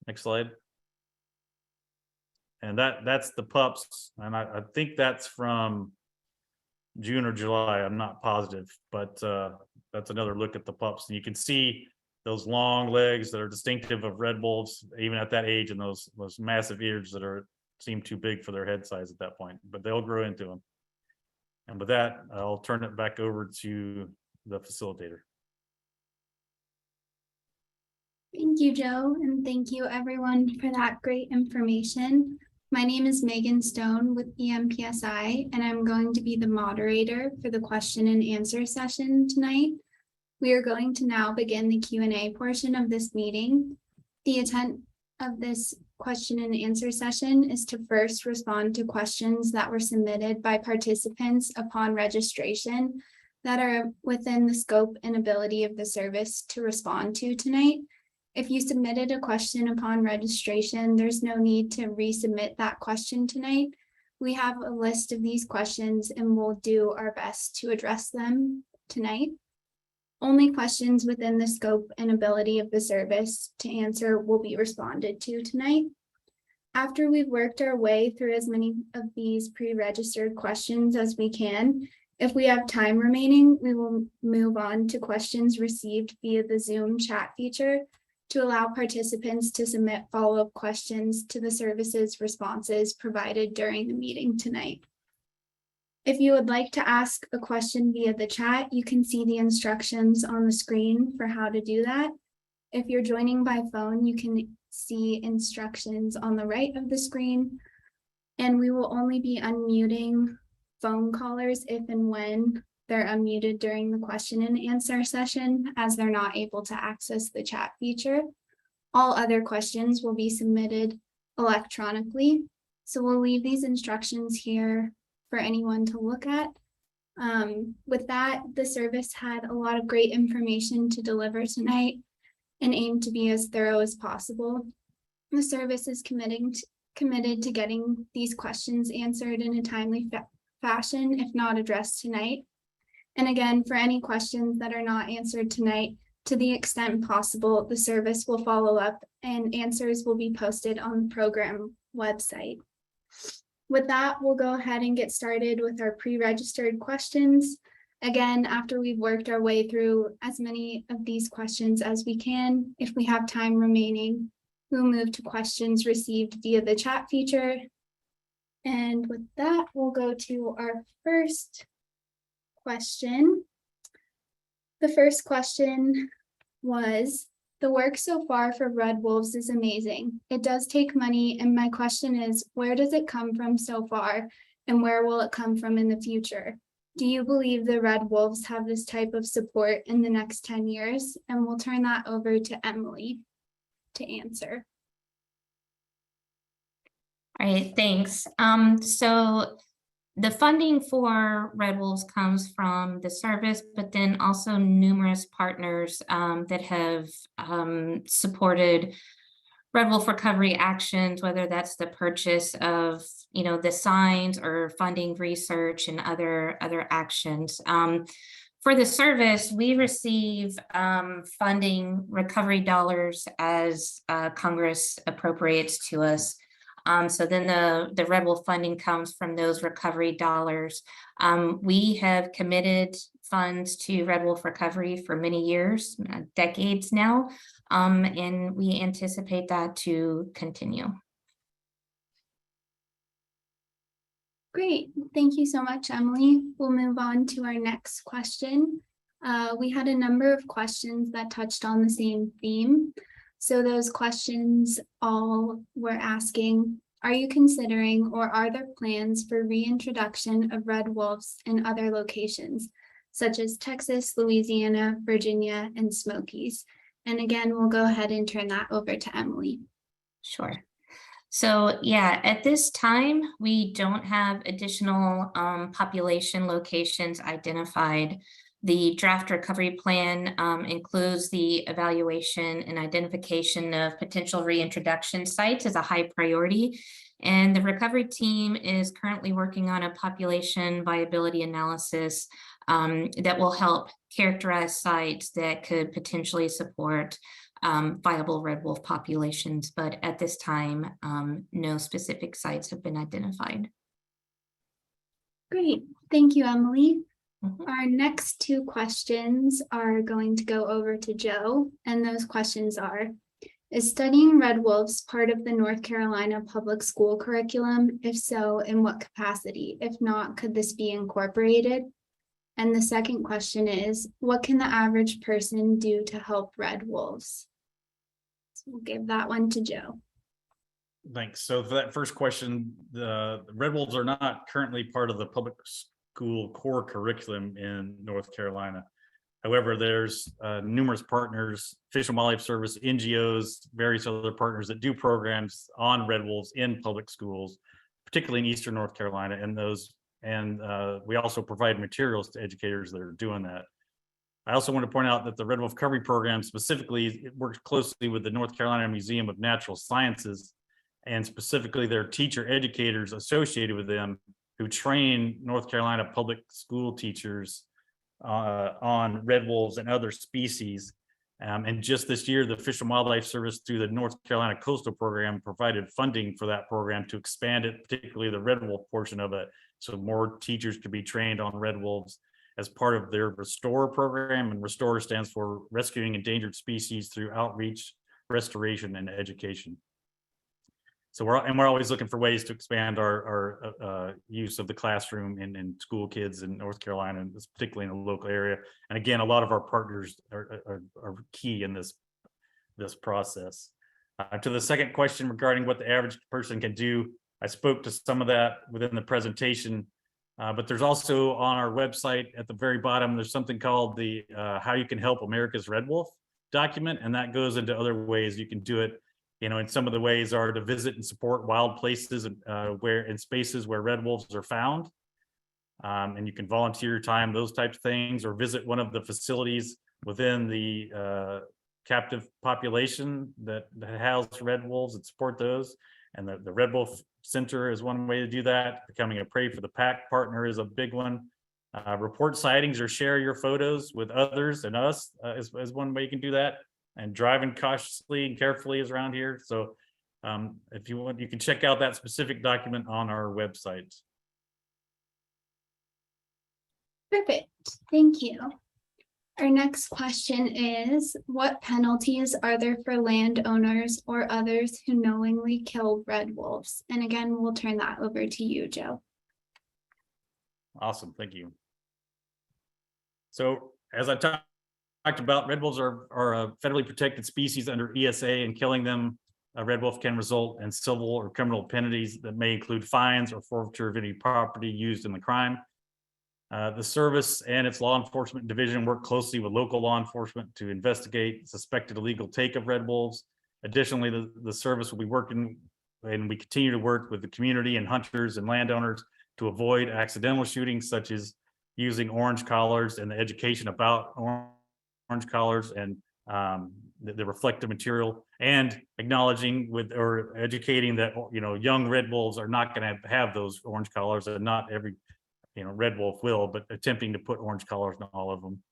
Next slide. And that's the pups, and I think that's from June or July. I'm not positive, but that's another look at the pups, and you can see those long legs that are distinctive of red wolves, even at that age, and those massive ears that seem too big for their head size at that point, but they'll grow into them. And with that, I'll turn it back over to the facilitator. Thank you, Joe, and thank you everyone for that great information. My name is Megan Stone with EMPSI, and I'm going to be the moderator for the question and answer session tonight. We are going to now begin the Q&A portion of this meeting. The intent of this question and answer session is to first respond to questions that were submitted by participants upon registration that are within the scope and ability of the service to respond to tonight. If you submitted a question upon registration, there's no need to resubmit that question tonight. We have a list of these questions and we'll do our best to address them tonight. Only questions within the scope and ability of the service to answer will be responded to tonight. After we've worked our way through as many of these pre-registered questions as we can, if we have time remaining, we will move on to questions received via the Zoom chat feature. to allow participants to submit follow-up questions to the service's responses provided during the meeting tonight. If you would like to ask a question via the chat, you can see the instructions on the screen for how to do that. If you're joining by phone, you can see instructions on the right of the screen. And we will only be unmuting phone callers if and when they're unmuted during the question and answer session, as they're not able to access the chat feature. All other questions will be submitted electronically. So we'll leave these instructions here for anyone to look at. With that, the service had a lot of great information to deliver tonight and aim to be as thorough as possible. The service is committed to getting these questions answered in a timely fashion, if not addressed tonight. And again, for any questions that are not answered tonight, to the extent possible, the service will follow up and answers will be posted on the program website. With that, we'll go ahead and get started with our pre-registered questions. Again, after we've worked our way through as many of these questions as we can, if we have time remaining, we'll move to questions received via the chat feature. And with that, we'll go to our first question. The first question was, the work so far for Red Wolves is amazing. It does take money, and my question is, where does it come from so far, and where will it come from in the future? Do you believe the Red Wolves have this type of support in the next 10 years? And we'll turn that over to Emily to answer. All right, thanks. So the funding for Red Wolves comes from the service, but then also numerous partners that have supported Red Wolf recovery actions, whether that's the purchase of, the signs or funding research and other actions. For the service, we receive funding recovery dollars as Congress appropriates to us. So then the Red Wolf funding comes from those recovery dollars. We have committed funds to Red Wolf recovery for many years, decades now, and we anticipate that to continue. Great, thank you so much, Emily. We'll move on to our next question. We had a number of questions that touched on the same theme. So those questions all were asking, are you considering or are there plans for reintroduction of Red Wolves in other locations, such as Texas, Louisiana, Virginia, and Smokies? And again, we'll go ahead and turn that over to Emily. Sure. So yeah, at this time, we don't have additional population locations identified. The draft recovery plan includes the evaluation and identification of potential reintroduction sites as a high priority. And the recovery team is currently working on a population viability analysis that will help characterize sites that could potentially support viable Red Wolf populations. But at this time, no specific sites have been identified. Great, thank you, Emily. Mhm. Our next two questions are going to go over to Joe, and those questions are, is studying Red Wolves part of the North Carolina public school curriculum? If so, in what capacity? If not, could this be incorporated? And the second question is, what can the average person do to help Red Wolves? So we'll give that one to Joe. Thanks. So for that first question, the Red Wolves are not currently part of the public school core curriculum in North Carolina. However, there's numerous partners, Fish and Wildlife Service, NGOs, various other partners that do programs on Red Wolves in public schools, particularly in Eastern North Carolina, and we also provide materials to educators that are doing that. I also want to point out that the Red Wolf Recovery Program specifically, it works closely with the North Carolina Museum of Natural Sciences, and specifically their teacher educators associated with them who train North Carolina public school teachers on red wolves and other species. And just this year, the Fish and Wildlife Service through the North Carolina Coastal Program provided funding for that program to expand it, particularly the red wolf portion of it. So more teachers could be trained on red wolves as part of their Restore program. And Restore stands for Rescuing Endangered Species through Outreach restoration, and education. So we're always looking for ways to expand our use of the classroom in school kids in North Carolina, and particularly in the local area. And again, a lot of our partners are key in this process. To the second question regarding what the average person can do, I spoke to some of that within the presentation, but there's also on our website at the very bottom, there's something called the How You Can Help America's Red Wolf document, and that goes into other ways you can do it. And some of the ways are to visit and support wild places where in spaces where red wolves are found. And you can volunteer your time, those types of things, or visit one of the facilities within the captive population that house red wolves and support those. And the Red Wolf Center is one way to do that. Becoming a Pray for the Pack partner is a big one. Report sightings or share your photos with others and us is one way you can do that. And driving cautiously and carefully is around here. So if you want, you can check out that specific document on our website. Perfect, thank you. Our next question is, what penalties are there for landowners or others who knowingly kill red wolves? And again, we'll turn that over to you, Joe. Awesome, thank you. So as I talked about, red wolves are a federally protected species under ESA, and killing them, a red wolf can result in civil or criminal penalties that may include fines or forfeiture of any property used in the crime. The service and its law enforcement division work closely with local law enforcement to investigate suspected illegal take of red wolves. Additionally, the service will be working, and we continue to work with the community and hunters and landowners to avoid accidental shootings, such as using orange collars and the education about orange collars and the reflective material, and acknowledging or educating that young red wolves are not going to have those orange collars, and not every red wolf will, but attempting to put orange collars on all of them.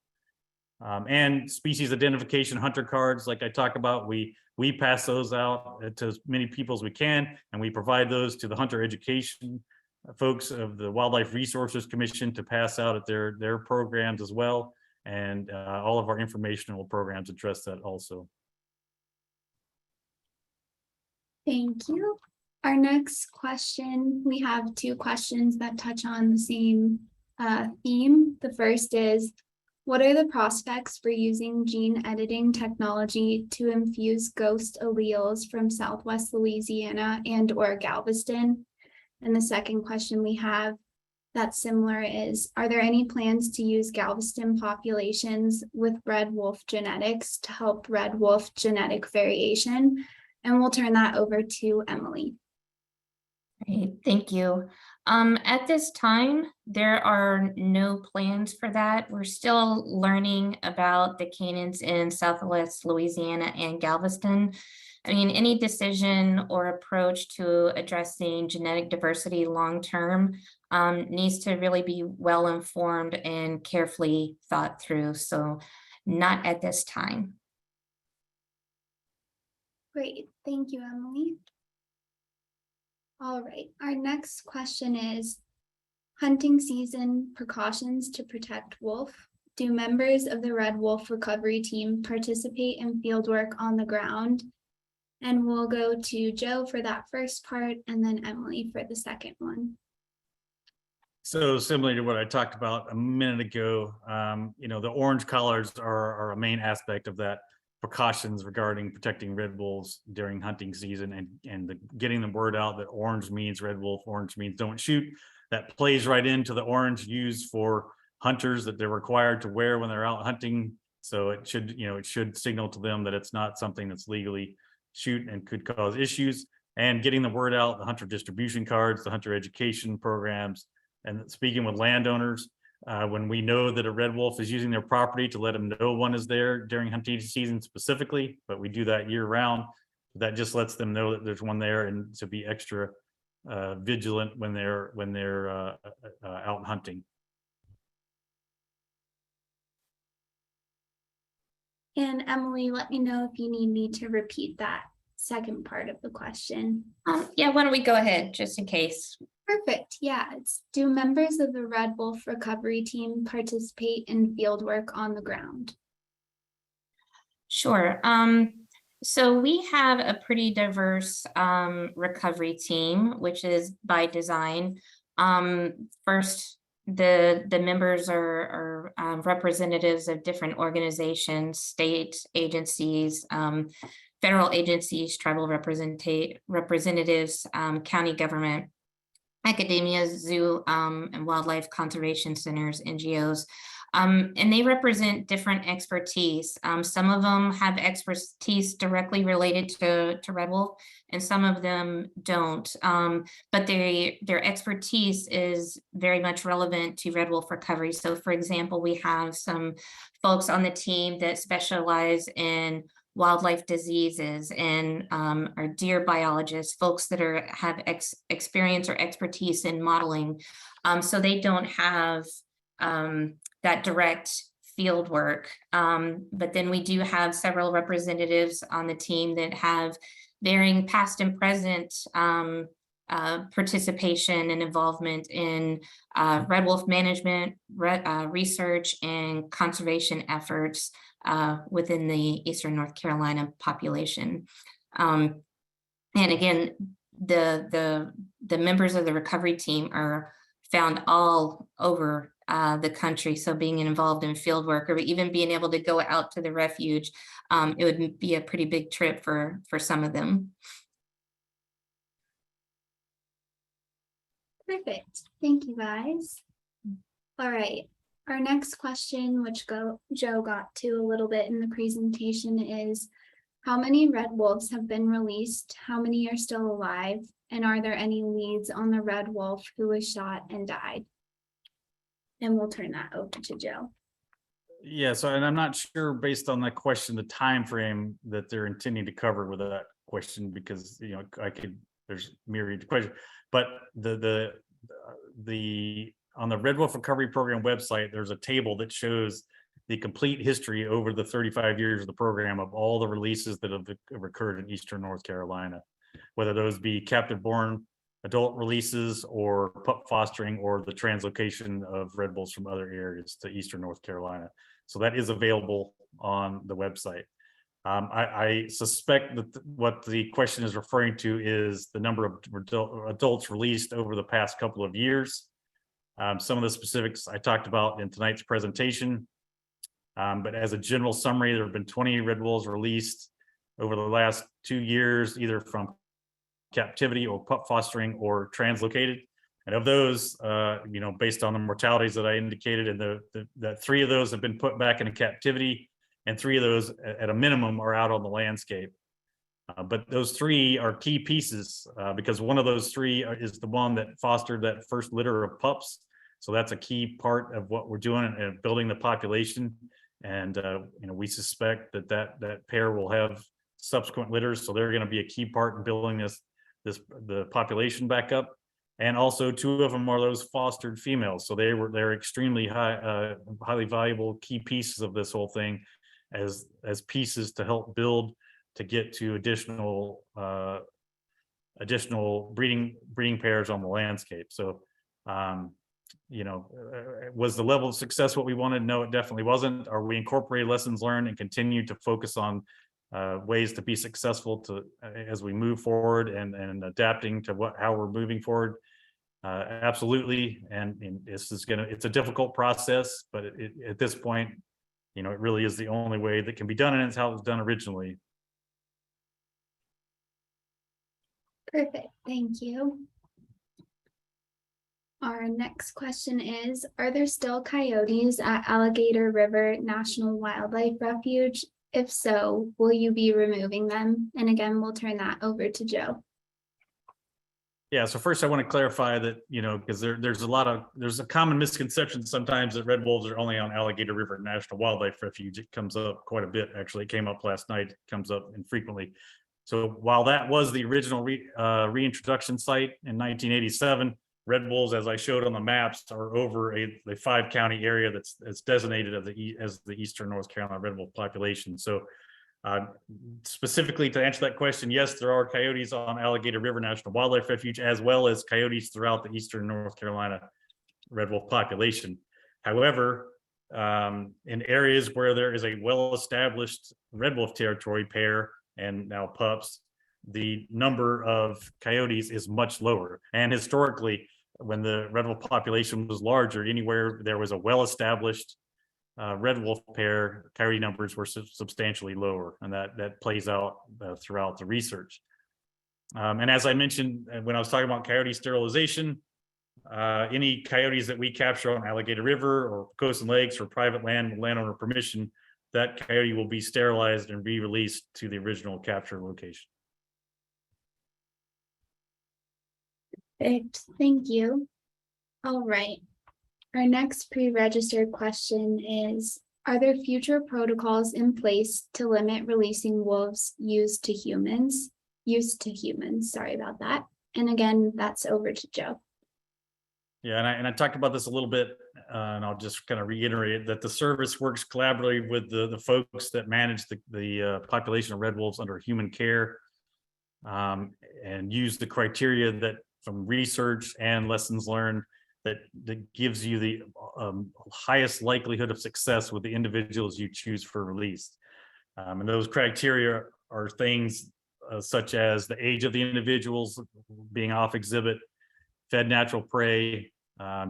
And species identification hunter cards, like I talk about, we pass those out to as many people as we can, and we provide those to the hunter education folks of the Wildlife Resources Commission to pass out at their programs as well. And all of our informational programs address that also. Thank you. Our next question, we have two questions that touch on the same theme. The first is, what are the prospects for using gene editing technology to infuse ghost alleles from Southwest Louisiana and/or Galveston? And the second question we have that's similar is, are there any plans to use Galveston populations with red wolf genetics to help red wolf genetic variation? And we'll turn that over to Emily. Great, thank you. At this time, there are no plans for that. We're still learning about the canines in Southwest Louisiana and Galveston. I mean, any decision or approach to addressing genetic diversity long-term needs to really be well-informed and carefully thought through. So not at this time. Great, thank you, Emily. All right, our next question is, hunting season precautions to protect wolf. Do members of the Red Wolf Recovery Team participate in field work on the ground? And we'll go to Joe for that first part, and then Emily for the second one. So similar to what I talked about a minute ago, the orange collars are a main aspect of that. Precautions regarding protecting red wolves during hunting season, and getting the word out that orange means red wolf, orange means don't shoot. That plays right into the orange used for hunters that they're required to wear when they're out hunting. So it should signal to them that it's not something that's legally shoot and could cause issues. And getting the word out, the hunter distribution cards, the hunter education programs, and speaking with landowners. When we know that a red wolf is using their property, to let them know one is there during hunting season specifically, but we do that year round. That just lets them know that there's one there, and to be extra vigilant when they're out hunting. And Emily, let me know if you need me to repeat that second part of the question. Yeah, why don't we go ahead just in case? Perfect. Yeah, do members of the Red Wolf Recovery Team participate in field work on the ground? Sure. So we have a pretty diverse recovery team, which is by design. First, the members are representatives of different organizations, state agencies, federal agencies, tribal representatives, county government, academia, zoo, and wildlife conservation centers, NGOs. And they represent different expertise. Some of them have expertise directly related to Red Wolf, and some of them don't. But their expertise is very much relevant to Red Wolf recovery. So for example, we have some folks on the team that specialize in wildlife diseases and are deer biologists, folks that have experience or expertise in modeling. So they don't have that direct field work. But then we do have several representatives on the team that have varying past and present participation and involvement in Red Wolf management, research, and conservation efforts within the Eastern North Carolina population. And again, the members of the recovery team are found all over the country. So being involved in field work or even being able to go out to the refuge, it would be a pretty big trip for some of them. Perfect. Thank you, guys. All right. Our next question, which Joe got to a little bit in the presentation, is how many red wolves have been released? How many are still alive? And are there any leads on the red wolf who was shot and died? And we'll turn that over to Joe. Yeah, so and I'm not sure based on that question, the time frame that they're intending to cover with that question, because there's myriad questions, but the on the Red Wolf Recovery Program website, there's a table that shows the complete history over the 35 years of the program of all the releases that have occurred in Eastern North Carolina, whether those be captive born adult releases or pup fostering or the translocation of red wolves from other areas to Eastern North Carolina. So that is available on the website. I suspect that what the question is referring to is the number of adults released over the past couple of years. Some of the specifics I talked about in tonight's presentation, but as a general summary, there have been 20 red wolves released over the last 2 years, either from captivity or pup fostering or translocated. And of those, based on the mortalities that I indicated, and that 3 of those have been put back into captivity, and 3 of those at a minimum are out on the landscape. But those 3 are key pieces because one of those 3 is the one that fostered that first litter of pups. So that's a key part of what we're doing and building the population. And we suspect that pair will have subsequent litters, so they're going to be a key part in building the population back up. And also 2 of them are those fostered females, so they're extremely highly valuable key pieces of this whole thing, as pieces to help build to get to additional breeding pairs on the landscape. So was the level of success what we wanted? No, it definitely wasn't. Are we incorporating lessons learned and continue to focus on ways to be successful as we move forward and adapting to how we're moving forward? Absolutely. And it's a difficult process, but at this point, it really is the only way that can be done, and it's how it was done originally. Perfect. Thank you. Our next question is, are there still coyotes at Alligator River National Wildlife Refuge? If so, will you be removing them? And again, we'll turn that over to Joe. Yeah, so first I want to clarify that, because there's a common misconception sometimes that red wolves are only on Alligator River National Wildlife Refuge. It comes up quite a bit. Actually, it came up last night. It comes up infrequently. So while that was the original reintroduction site in 1987, red wolves, as I showed on the maps, are over the 5-county area that's designated as the Eastern North Carolina red wolf population. So specifically to answer that question, yes, there are coyotes on Alligator River National Wildlife Refuge, as well as coyotes throughout the Eastern North Carolina red wolf population. However, in areas where there is a well-established red wolf territory pair, and now pups, the number of coyotes is much lower. And historically, when the red wolf population was larger, anywhere there was a well-established red wolf pair, coyote numbers were substantially lower, and that plays out throughout the research. And as I mentioned when I was talking about coyote sterilization, any coyotes that we capture on Alligator River or coastal lakes or private land with landowner permission, that coyote will be sterilized and re-released to the original capture location. Perfect, thank you. All right. Our next pre-registered question is, are there future protocols in place to limit releasing wolves used to humans, sorry about that. And again, that's over to Joe. Yeah, and I talked about this a little bit, and I'll just kind of reiterate that the service works collaboratively with the folks that manage the population of red wolves under human care, and use the criteria that from research and lessons learned that gives you the highest likelihood of success with the individuals you choose for release. And those criteria are things such as the age of the individuals being off exhibit, fed natural prey,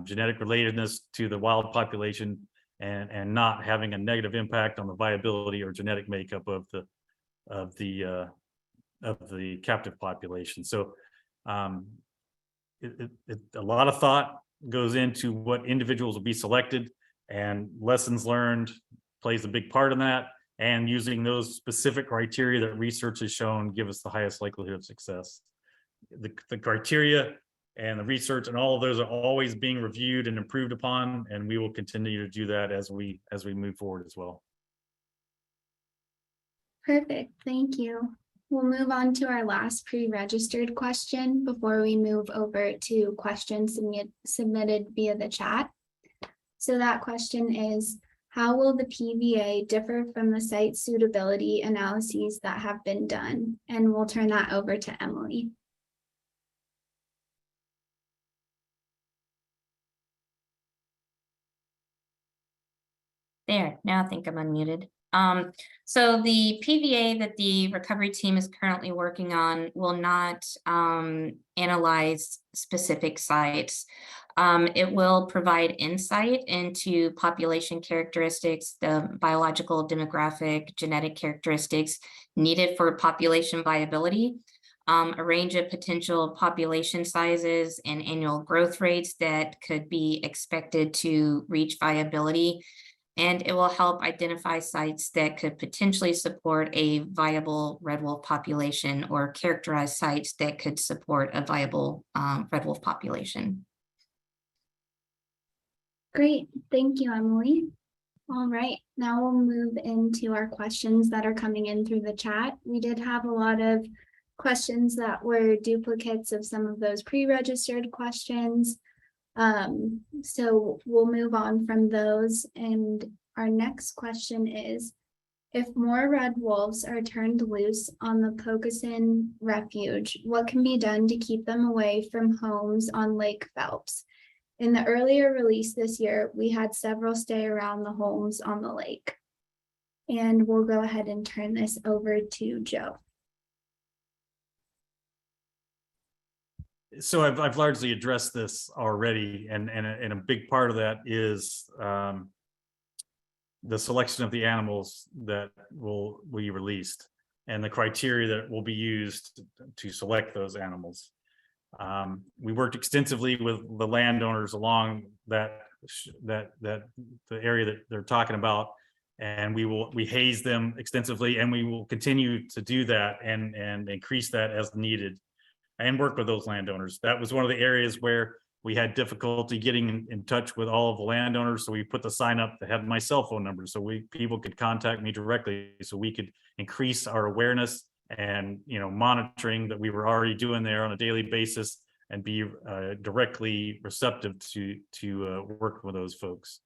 genetic relatedness to the wild population, and not having a negative impact on the viability or genetic makeup of the captive population. So a lot of thought goes into what individuals will be selected, and lessons learned plays a big part in that, and using those specific criteria that research has shown give us the highest likelihood of success. The criteria and the research and all of those are always being reviewed and improved upon, and we will continue to do that as we move forward as well. Perfect, thank you. We'll move on to our last pre-registered question before we move over to questions submitted via the chat. So that question is, how will the PVA differ from the site suitability analyses that have been done? And we'll turn that over to Emily. There, now I think I'm unmuted. So the PVA that the recovery team is currently working on will not analyze specific sites. It will provide insight into population characteristics, the biological, demographic, genetic characteristics needed for population viability, a range of potential population sizes and annual growth rates that could be expected to reach viability. And it will help identify sites that could potentially support a viable red wolf population or characterize sites that could support a viable red wolf population. Great, thank you, Emily. All right, now we'll move into our questions that are coming in through the chat. We did have a lot of questions that were duplicates of some of those pre-registered questions. So we'll move on from those. And our next question is, if more red wolves are turned loose on the Pocosin Refuge, what can be done to keep them away from homes on Lake Phelps? In the earlier release this year, we had several stay around the homes on the lake. And we'll go ahead and turn this over to Joe. So I've largely addressed this already, and a big part of that is the selection of the animals that will be released and the criteria that will be used to select those animals. We worked extensively with the landowners along the area that they're talking about, and we haze them extensively, and we will continue to do that and increase that as needed, and work with those landowners. That was one of the areas where we had difficulty getting in touch with all of the landowners. So we put the sign up that had my cell phone number, so people could contact me directly, so we could increase our awareness and monitoring that we were already doing there on a daily basis, and be directly receptive to work with those folks.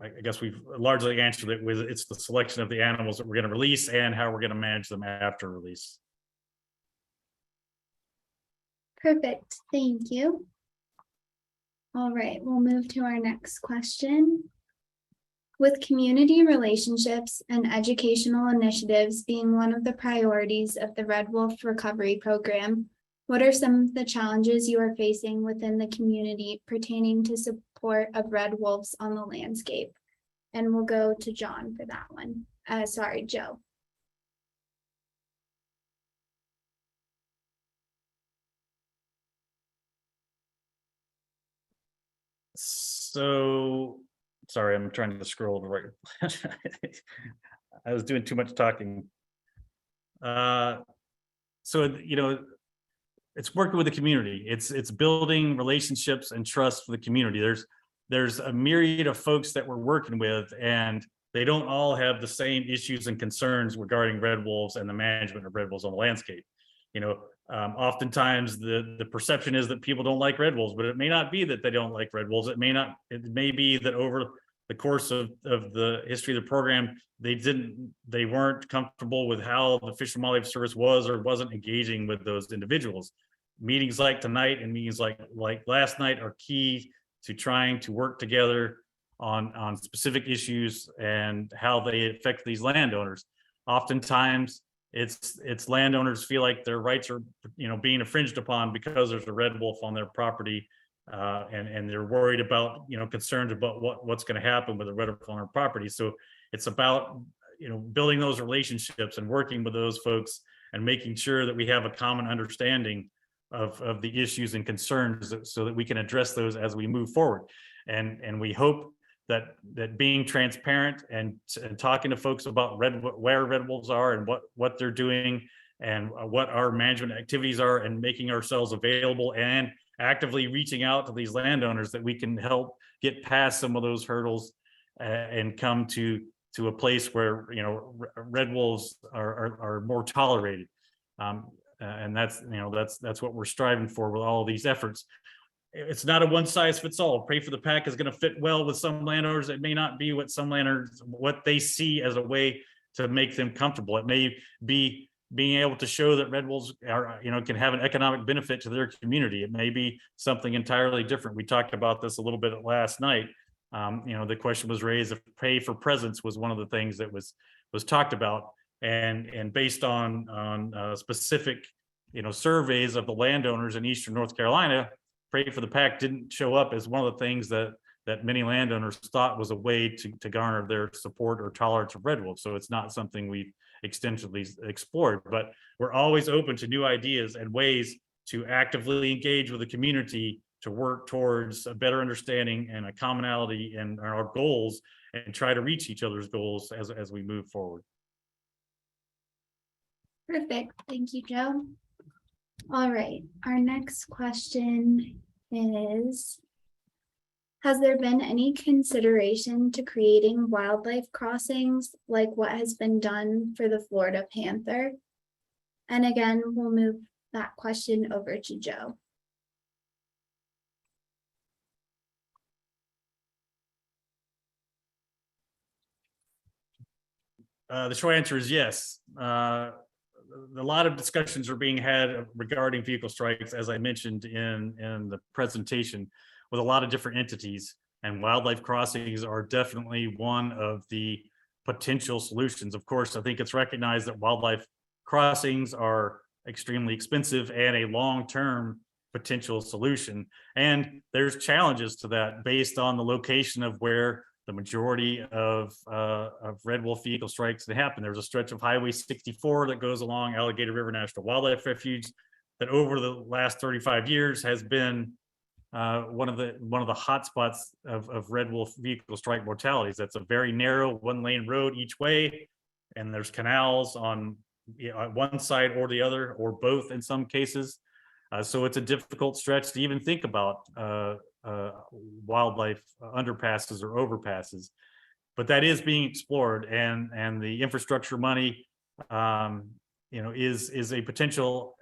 I guess we've largely answered it with it's the selection of the animals that we're going to release and how we're going to manage them after release. Perfect, thank you. All right, we'll move to our next question. With community relationships and educational initiatives being one of the priorities of the Red Wolf Recovery Program, what are some of the challenges you are facing within the community pertaining to support of red wolves on the landscape? And we'll go to John for that one. Sorry, Joe. So, sorry, I'm trying to scroll right. I was doing too much talking. So, it's working with the community. It's building relationships and trust for the community. There's a myriad of folks that we're working with, and they don't all have the same issues and concerns regarding red wolves and the management of red wolves on the landscape. Oftentimes the perception is that people don't like red wolves, but it may not be that they don't like red wolves. It may be that over the course of the history of the program, they weren't comfortable with how the Fish and Wildlife Service was or wasn't engaging with those individuals. Meetings like tonight and meetings like last night are key to trying to work together on specific issues and how they affect these landowners. Oftentimes, it's landowners feel like their rights are being infringed upon because there's a red wolf on their property, and they're worried about concerns about what's going to happen with the red wolf on their property. So it's about building those relationships and working with those folks and making sure that we have a common understanding of the issues and concerns so that we can address those as we move forward. And we hope that being transparent and talking to folks about where red wolves are and what they're doing and what our management activities are, and making ourselves available and actively reaching out to these landowners, that we can help get past some of those hurdles and come to a place where red wolves are more tolerated. And that's what we're striving for with all of these efforts. It's not a one size fits all. Pray for the Pack is going to fit well with some landowners. It may not be what some landowners, what they see as a way to make them comfortable. It may be being able to show that red wolves are, can have an economic benefit to their community. It may be something entirely different. We talked about this a little bit last night. The question was raised if pay for presence was one of the things that was talked about, and based on specific surveys of the landowners in Eastern North Carolina, Pray for the Pack didn't show up as one of the things that many landowners thought was a way to garner their support or tolerance of red wolves. So it's not something we've extensively explored, but we're always open to new ideas and ways to actively engage with the community to work towards a better understanding and a commonality in our goals, and try to reach each other's goals as we move forward. Perfect. Thank you, Joe. All right, our next question is, has there been any consideration to creating wildlife crossings like what has been done for the Florida panther? And again, we'll move that question over to Joe. The short answer is yes. A lot of discussions are being had regarding vehicle strikes, as I mentioned in the presentation, with a lot of different entities, and wildlife crossings are definitely one of the potential solutions. Of course, I think it's recognized that wildlife crossings are extremely expensive and a long-term potential solution. And there's challenges to that based on the location of where the majority of red wolf vehicle strikes that happen. There's a stretch of Highway 64 that goes along Alligator River National Wildlife Refuge that over the last 35 years has been one of the hot spots of red wolf vehicle strike mortalities. That's a very narrow one-lane road each way, and there's canals on one side or the other, or both in some cases. So it's a difficult stretch to even think about wildlife underpasses or overpasses, but that is being explored, and the infrastructure money is a potential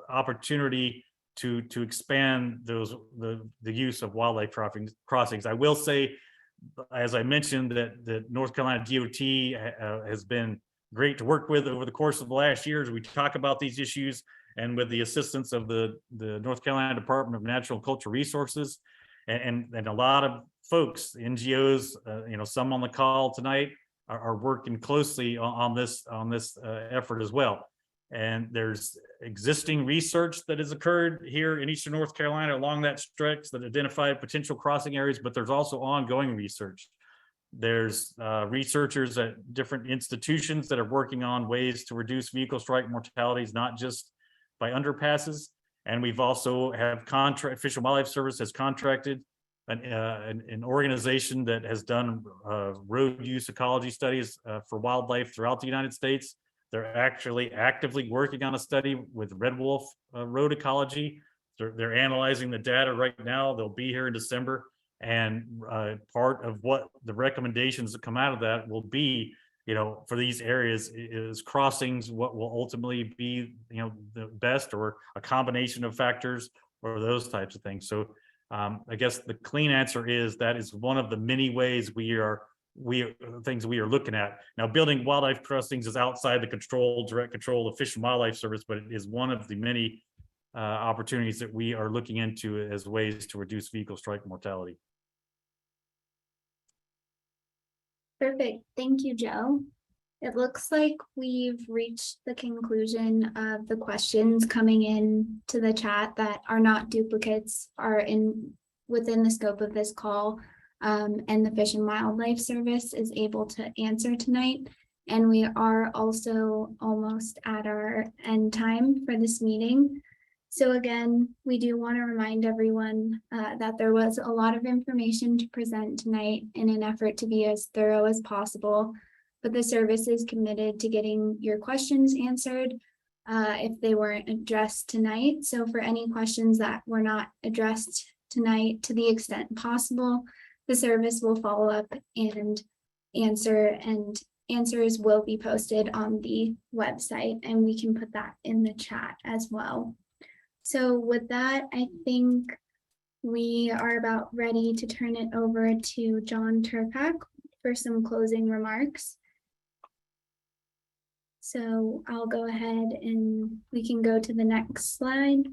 opportunity to expand the use of wildlife crossings. I will say, as I mentioned, that North Carolina DOT has been great to work with over the course of the last years. We talk about these issues, and with the assistance of the North Carolina Department of Natural and Cultural Resources, and a lot of folks, NGOs, some on the call tonight are working closely on this effort as well. And there's existing research that has occurred here in Eastern North Carolina along that stretch that identified potential crossing areas, but there's also ongoing research. There's researchers at different institutions that are working on ways to reduce vehicle strike mortalities, not just by underpasses. And we've also have Fish and Wildlife Service has contracted an organization that has done road use ecology studies for wildlife throughout the United States. They're actually actively working on a study with red wolf road ecology. They're analyzing the data right now. They'll be here in December. And part of what the recommendations that come out of that will be, for these areas is crossings, what will ultimately be, the best, or a combination of factors or those types of things. So I guess the clean answer is that is one of the many ways things we are looking at. Now, building wildlife crossings is outside the direct control of Fish and Wildlife Service, but it is one of the many opportunities that we are looking into as ways to reduce vehicle strike mortality. Perfect. Thank you, Joe. It looks like we've reached the conclusion of the questions coming in to the chat that are not duplicates, are within the scope of this call. And the Fish and Wildlife Service is able to answer tonight. And we are also almost at our end time for this meeting. So again, we do want to remind everyone that there was a lot of information to present tonight in an effort to be as thorough as possible, but the service is committed to getting your questions answered if they weren't addressed tonight. So for any questions that were not addressed tonight, to the extent possible, the service will follow up and answer, and answers will be posted on the website, and we can put that in the chat as well. So with that, I think we are about ready to turn it over to John Turpak for some closing remarks. So I'll go ahead and we can go to the next slide.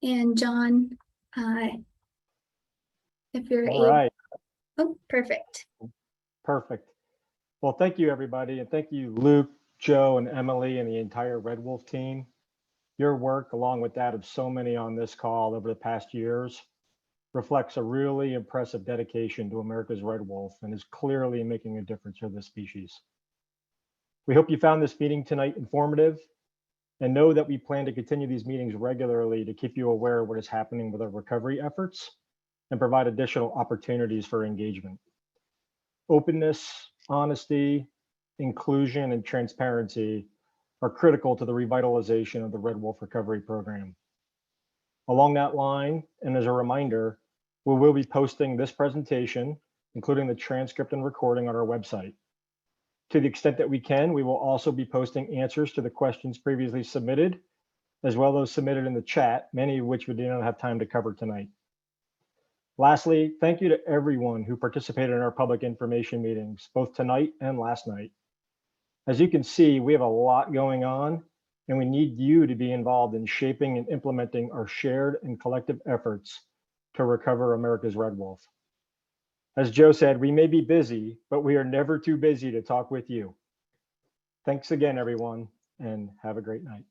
And John, if you're All right. Oh, perfect. Perfect. Well, thank you, everybody. And thank you, Luke, Joe, and Emily, and the entire Red Wolf team. Your work, along with that of so many on this call over the past years, reflects a really impressive dedication to America's red wolf and is clearly making a difference for this species. We hope you found this meeting tonight informative, and know that we plan to continue these meetings regularly to keep you aware of what is happening with our recovery efforts and provide additional opportunities for engagement. Openness, honesty, inclusion, and transparency are critical to the revitalization of the Red Wolf Recovery Program. Along that line, and as a reminder, we will be posting this presentation, including the transcript and recording, on our website. To the extent that we can, we will also be posting answers to the questions previously submitted, as well as submitted in the chat, many of which we did not have time to cover tonight. Lastly, thank you to everyone who participated in our public information meetings, both tonight and last night. As you can see, we have a lot going on, and we need you to be involved in shaping and implementing our shared and collective efforts to recover America's red wolf. As Joe said, we may be busy, but we are never too busy to talk with you. Thanks again, everyone, and have a great night.